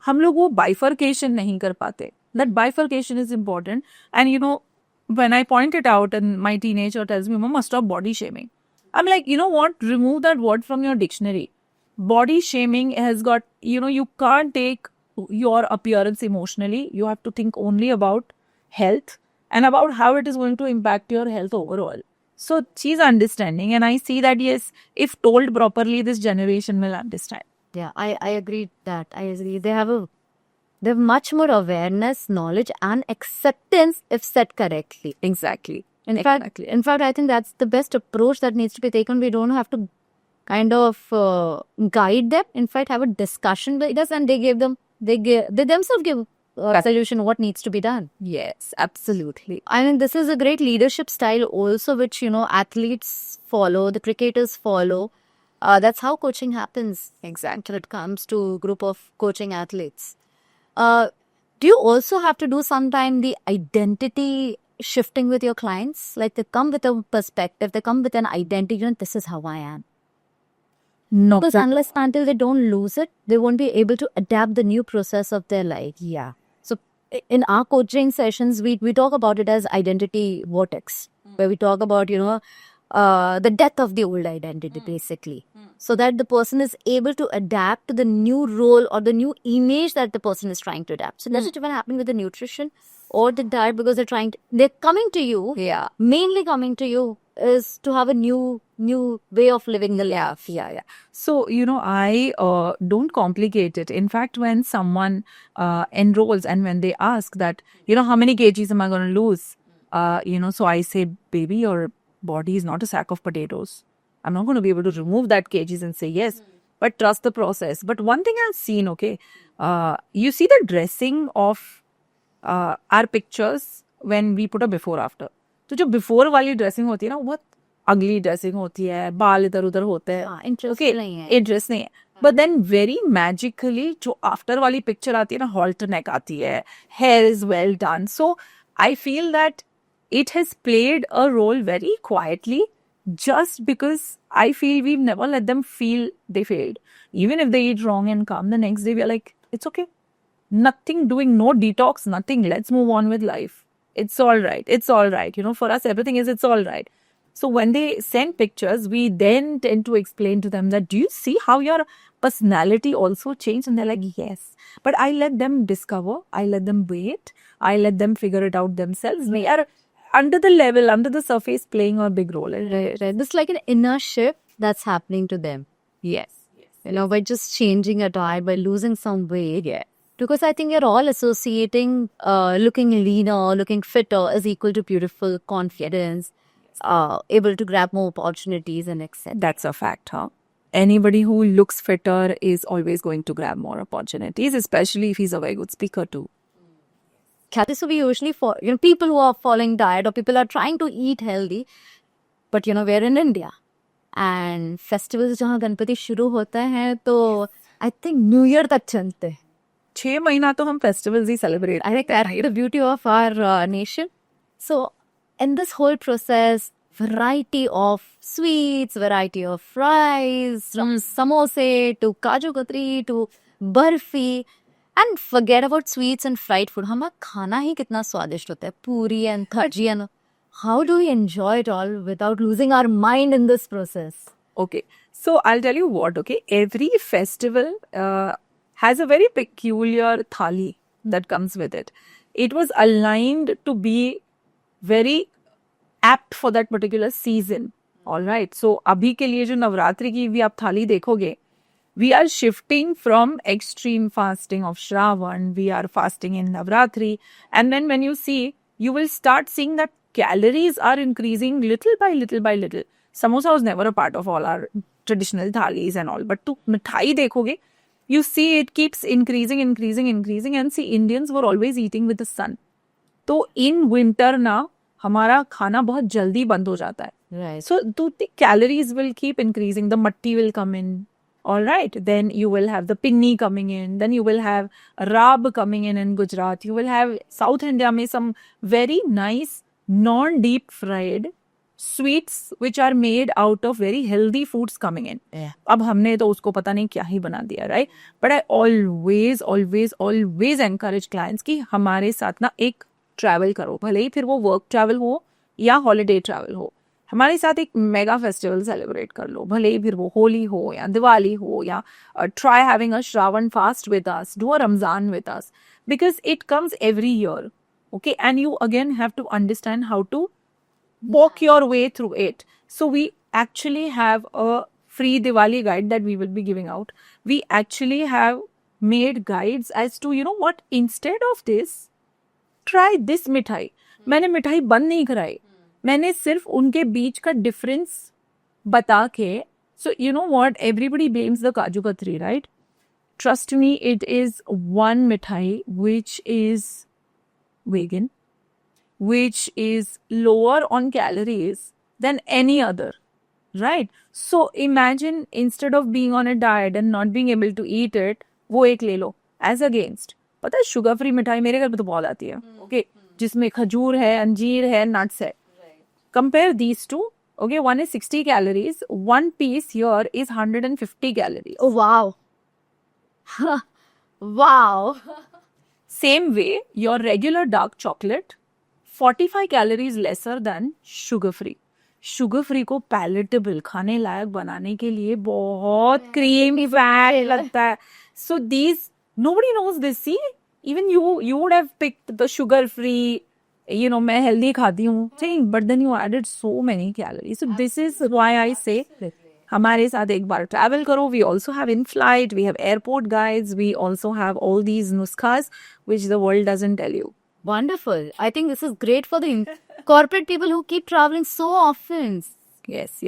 हम लोग वो bifurcation नहीं कर पाते. That bifurcation is important. And when I point it out and my teenager tells me, Mama, stop body shaming. I'm like, you know what? Remove that word from your dictionary. Body shaming has got, you can't take your appearance emotionally. You have to think only about health and about how it is going to impact your health overall. So she's understanding, and I see that, yes, if told properly, this generation will understand. Yeah, I agree that. I agree. They have much more awareness, knowledge, and acceptance if set correctly. Exactly. In fact, I think that's the best approach that needs to be taken. We don't have to kind of guide them. In fact, have a discussion with us, and they themselves give a solution what needs to be done. Yes, absolutely. I mean, this is a great leadership style also, which athletes follow, the cricketers follow. That's how coaching happens. Exactly. When it comes to group of coaching athletes. Do you also have to do sometime the identity shifting with your clients? Like they come with a perspective, they come with an identity, this is how I am. No. Because unless until they don't lose it, they won't be able to adapt the new process of their life. Yeah. So in our coaching sessions, we talk about it as identity vortex, where we talk about, the death of the old identity, basically. So that the person is able to adapt to the new role or the new image that the person is trying to adapt. So that's what even happening with the nutrition or the diet, because they're coming to you. Yeah. Mainly coming to you is to have a new way of living the life. Yeah. So, I don't complicate it. In fact, when someone enrolls and when they ask that, how many kgs am I going to lose? So I say, baby, your body is not a sack of potatoes. I'm not going to be able to remove that kgs and say yes, but trust the process. But one thing I've seen, okay, you see the dressing of our pictures when we put a before after. तो जो before वाली dressing होती है ना, बहुत ugly dressing होती है, बाल इधर उधर होते हैं, interest नहीं है. Interest नहीं है. But then very magically जो after वाली picture आती है ना, halter neck आती है, hair is well done. So I feel that it has played a role very quietly, just because I feel we've never let them feel they failed. Even if they eat wrong and come the next day, we are like, it's okay. Nothing doing, no detox, nothing. Let's move on with life. It's all right. It's all right. For us, everything is, it's all right. So when they send pictures, we then tend to explain to them that, do you see how your personality also changed? And they're like, yes. But I let them discover. I let them wait. I let them figure it out themselves. We are under the level, under the surface, playing a big role. Right. This is like an inner shift that's happening to them. Yes. By just changing a diet, by losing some weight. Yeah. Because I think you're all associating looking leaner, looking fitter is equal to beautiful, confidence, able to grab more opportunities and etc. That's a fact, huh? Anybody who looks fitter is always going to grab more opportunities, especially if he's a very good speaker too. So we usually, people who are following diet or people are trying to eat healthy, but we're in India. And festivals जहाँ गणपति शुरू होते हैं तो I think New Year तक चलते हैं. 6 महीना तो हम festivals he celebrate. I think that's the beauty of our nation. So in this whole process, variety of sweets, variety of fries, from samosa to kaju katri to barfi, and forget about sweets and fried food. हमारा खाना ही कितना स्वादिष्ट होता है, पूरी and bhaji and how do we enjoy it all without losing our mind in this process? Okay, so I'll tell you what, okay, every festival has a very peculiar thali that comes with it. It was aligned to be very apt for that particular season. All right. So अभी के लिए जो नवरात्रि की भी आप थाली देखोगे, we are shifting from extreme fasting of Shravan. We are fasting in Navratri. And then when you see, you will start seeing that calories are increasing little by little by little. Samosa was never a part of all our traditional thalis and all. But to mithai dekhoge, you see it keeps increasing, increasing, increasing. And see, Indians were always eating with the sun. तो in winter ना हमारा खाना बहुत जल्दी बंद हो जाता है. Right. So the calories will keep increasing. The matti will come in. All right. Then you will have the pinni coming in. Then you will have raab coming in Gujarat. You will have South India में some very nice non-deep fried sweets which are made out of very healthy foods coming in. Yeah. अब हमने तो उसको पता नहीं क्या ही बना दिया, right? But I always encourage clients कि हमारे साथ ना एक ट्रैवल करो, भले ही फिर वो वर्क ट्रैवल हो या हॉलीडे ट्रैवल हो. हमारे साथ एक मेगा फेस्टिवल सेलिब्रेट कर लो, भले ही फिर वो होली हो या दिवाली हो, या try having a Shravan fast with us, do a Ramzan with us, because it comes every year. Okay, and you again have to understand how to walk your way through it. So we actually have a free Diwali guide that we will be giving out. We actually have made guides as to, you know what, instead of this, try this मिठाई. मैंने मिठाई बंद नहीं कराई, मैंने सिर्फ उनके बीच का डिफरेंस बता के. So you know what, everybody blames the Kaju Katri, right? Trust me, it is one मिठाई which is vegan, which is lower on calories than any other, right? So imagine, instead of being on a diet and not being able to eat it, वो एक ले लो. As against, पता है sugar free मिठाई मेरे घर पे तो बहुत आती है, okay, जिसमें खजूर है, अंजीर है, nuts है. Compare these two. Okay, one is 60 calories. One piece here is 150 calories. Oh, wow. Wow. Same way, your regular dark chocolate, 45 calories lesser than sugar free. Sugar free को पैलेटेबल, खाने लायक बनाने के लिए बहुत क्रीम फैट लगता है. So these nobody knows this. See, even you would have picked the sugar free, you know, मैं healthy खाती हूँ thing, but then you added so many calories. So this is why I say हमारे साथ एक बार travel करो. We also have in-flight, we have airport guides, we also have all these nuskhas which the world doesn't tell you. Wonderful. I think this is great for the corporate people who keep traveling so often. Yes.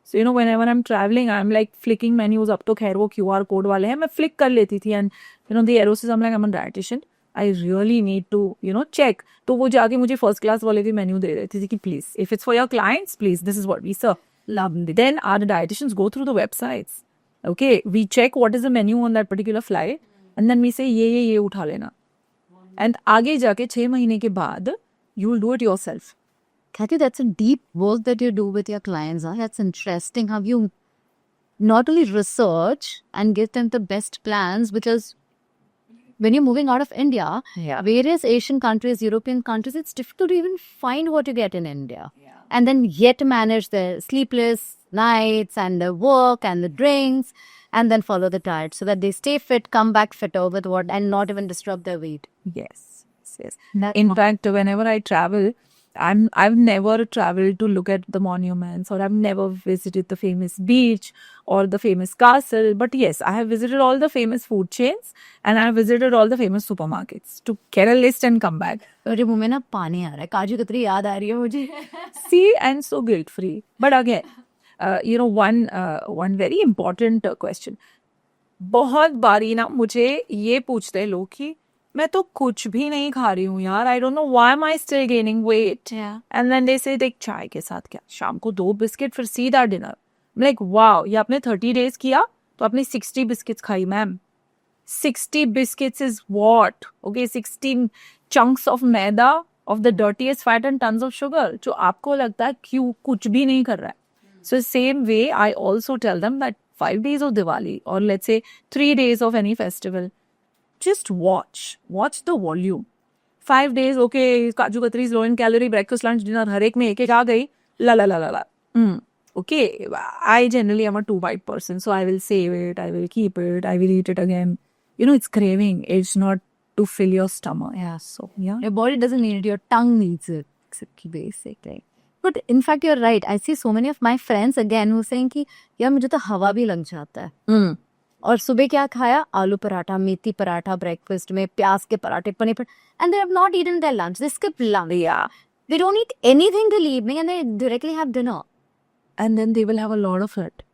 So, you know, whenever I'm traveling, I'm like flicking menus up. तो खैर वो QR code वाले हैं, मैं flick कर लेती थी. And, you know, the arrow says, I'm like, I'm a dietitian. I really need to, you know, check. तो वो जाके मुझे first class वाले भी menu दे देती थी कि please, if it's for your clients, please, this is what we serve. Lovely. Then our dietitians go through the websites. Okay, we check what is the menu on that particular flight. And then we say, ये उठा लेना. And आगे जाके 6 महीने के बाद, you will do it yourself. Kathy, that's a deep work that you do with your clients. Huh? That's interesting how you not only research and give them the best plans, because when you're moving out of India, various Asian countries, European countries, it's difficult to even find what you get in India. And then yet manage the sleepless nights and the work and the drinks, and then follow the diet so that they stay fit, come back fitter with what, and not even disrupt their weight. Yes. In fact, whenever I travel, I've never traveled to look at the monuments, or I've never visited the famous beach or the famous castle. But yes, I have visited all the famous food chains, and I have visited all the famous supermarkets to get a list and come back. अरे मुंह में ना पानी आ रहा है, काजू कतरी याद आ रही है मुझे. See, and so guilt free. But again, you know, one very important question. बहुत बारी ना मुझे ये पूछते हैं लोग कि मैं तो कुछ भी नहीं खा रही हूँ यार, I don't know why am I still gaining weight. And then they say देख चाय के साथ क्या, शाम को 2 बिस्किट, फिर सीधा डिनर. लाइक वाओ, ये आपने 30 डेज किया तो आपने 60 बिस्किट्स खाई ma'am. 60 biscuits is what? Okay, 16 chunks of maida, of the dirtiest fat and tons of sugar, जो आपको लगता है क्यों कुछ भी नहीं कर रहा है. So same way, I also tell them that 5 days of Diwali, or let's say 3 days of any festival, just watch the volume. 5 days, okay, Kaju Katri is low in calorie, breakfast, lunch, dinner, हर एक में एक आ गई, la. Okay, I generally am a 2-bite person, so I will save it, I will keep it, I will eat it again. You know, it's craving. It's not to fill your stomach. Yeah, so your body doesn't need it, your tongue needs it. It's a basic thing. But in fact, you're right. I see so many of my friends again who saying कि यार मुझे तो हवा भी लग जाता है. और सुबह क्या खाया? आलू पराठा, मेथी पराठा ब्रेकफास्ट में, प्याज के पराठे, paneer paratha, and they have not eaten their lunch. They skip lunch. Yeah. They don't eat anything till evening and they directly have dinner. And then they will have a lot of it.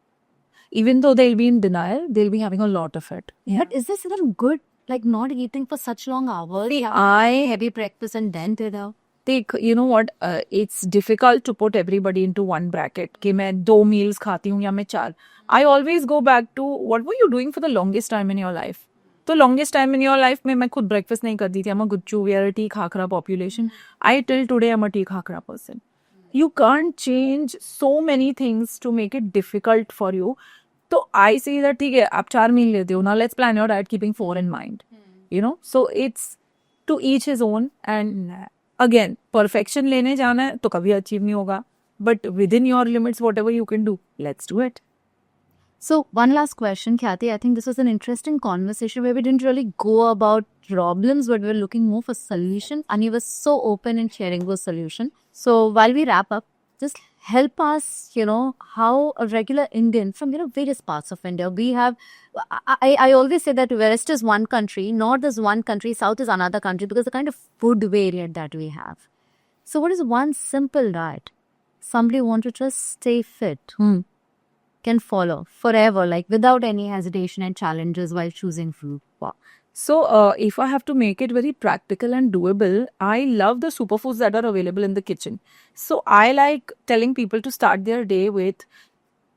Even though they'll be in denial, they'll be having a lot of it. Yeah. But is this even good? Like not eating for such long hours? See, Heavy breakfast and then dinner. You know what? It's difficult to put everybody into one bracket. कि मैं 2 meals खाती हूँ या मैं 4. I always go back to what were you doing for the longest time in your life? तो longest time in your life में मैं खुद breakfast नहीं करती थी. I'm a गुच्चू, we are a tea khakra population. I till today am a tea khakra person. You can't change so many things to make it difficult for you. So I say that ठीक है आप 4 meal लेते हो. Now let's plan your diet keeping 4 in mind. You know, so it's to each his own. And again, perfection लेने जाना है तो कभी achieve नहीं होगा. But within your limits, whatever you can do, let's do it. So one last question, Khyati. I think this was an interesting conversation where we didn't really go about problems, but we were looking more for solutions. And you were so open in sharing those solutions. So while we wrap up, just help us, how a regular Indian from, various parts of India, we have, I always say that West is one country, North is one country, South is another country because the kind of food variant that we have. So what is one simple diet somebody want to just stay fit can follow forever, like without any hesitation and challenges while choosing food? Wow. So, if I have to make it very practical and doable, I love the superfoods that are available in the kitchen. So, I like telling people to start their day with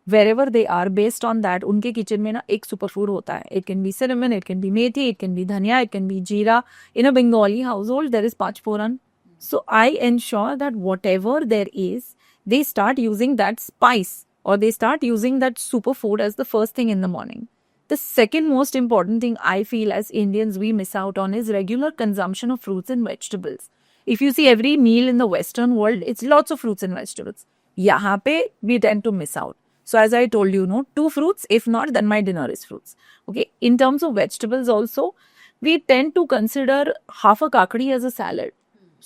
wherever they are. Based on that, उनके kitchen में ना एक superfood होता है. It can be cinnamon, it can be methi, it can be dhania, it can be jeera. In a Bengali household, there is pachforan. So, I ensure that whatever there is, they start using that spice or they start using that superfood as the first thing in the morning. The second most important thing I feel as Indians we miss out on is regular consumption of fruits and vegetables. If you see every meal in the Western world, it's lots of fruits and vegetables. Yahan pe we tend to miss out. So as I told you, 2 fruits. If not, then my dinner is fruits. Okay. In terms of vegetables also, we tend to consider half a kakadi as a salad.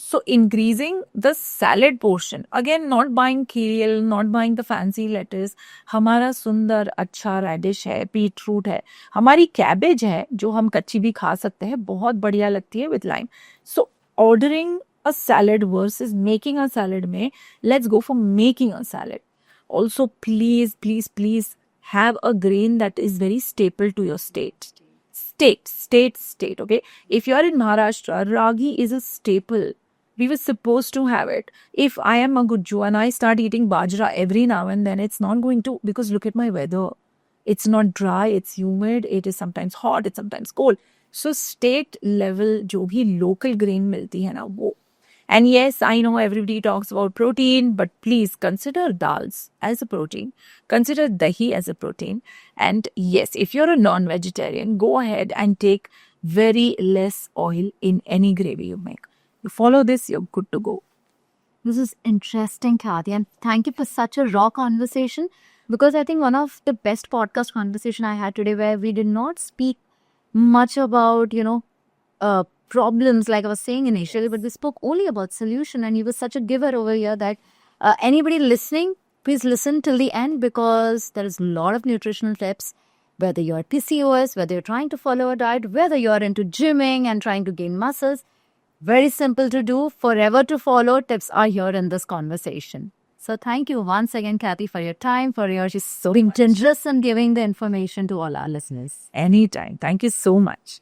So increasing the salad portion, again not buying kale, not buying the fancy lettuce, हमारा सुंदर अच्छा radish है, beetroot है, हमारी cabbage है जो हम कच्ची भी खा सकते हैं, बहुत बढ़िया लगती है with lime. So ordering a salad versus making a salad में, let's go for making a salad. Also please have a grain that is very staple to your state. State, okay? If you are in Maharashtra, ragi is a staple. We were supposed to have it. If I am a gujju and I start eating bajra every now and then, it's not going to, because look at my weather. It's not dry, it's humid, it is sometimes hot, it's sometimes cold. So state level, jo bhi local grain milti hai na, wo. And yes, I know everybody talks about protein, but please consider dals as a protein. Consider dahi as a protein. And yes, if you're a non-vegetarian, go ahead and take very less oil in any gravy you make. You follow this, you're good to go. This is interesting, Khyati, and thank you for such a raw conversation, because I think one of the best podcast conversation I had today where we did not speak much about, problems like I was saying initially, but we spoke only about solution, and you were such a giver over here that anybody listening, please listen till the end, because there is a lot of nutritional tips, whether you're PCOS, whether you're trying to follow a diet, whether you're into gymming and trying to gain muscles. Very simple to do, forever to follow. Tips are here in this conversation. So thank you once again, Khyati, for your time, for your just so being generous and giving the information to all our listeners. Anytime. Thank you so much.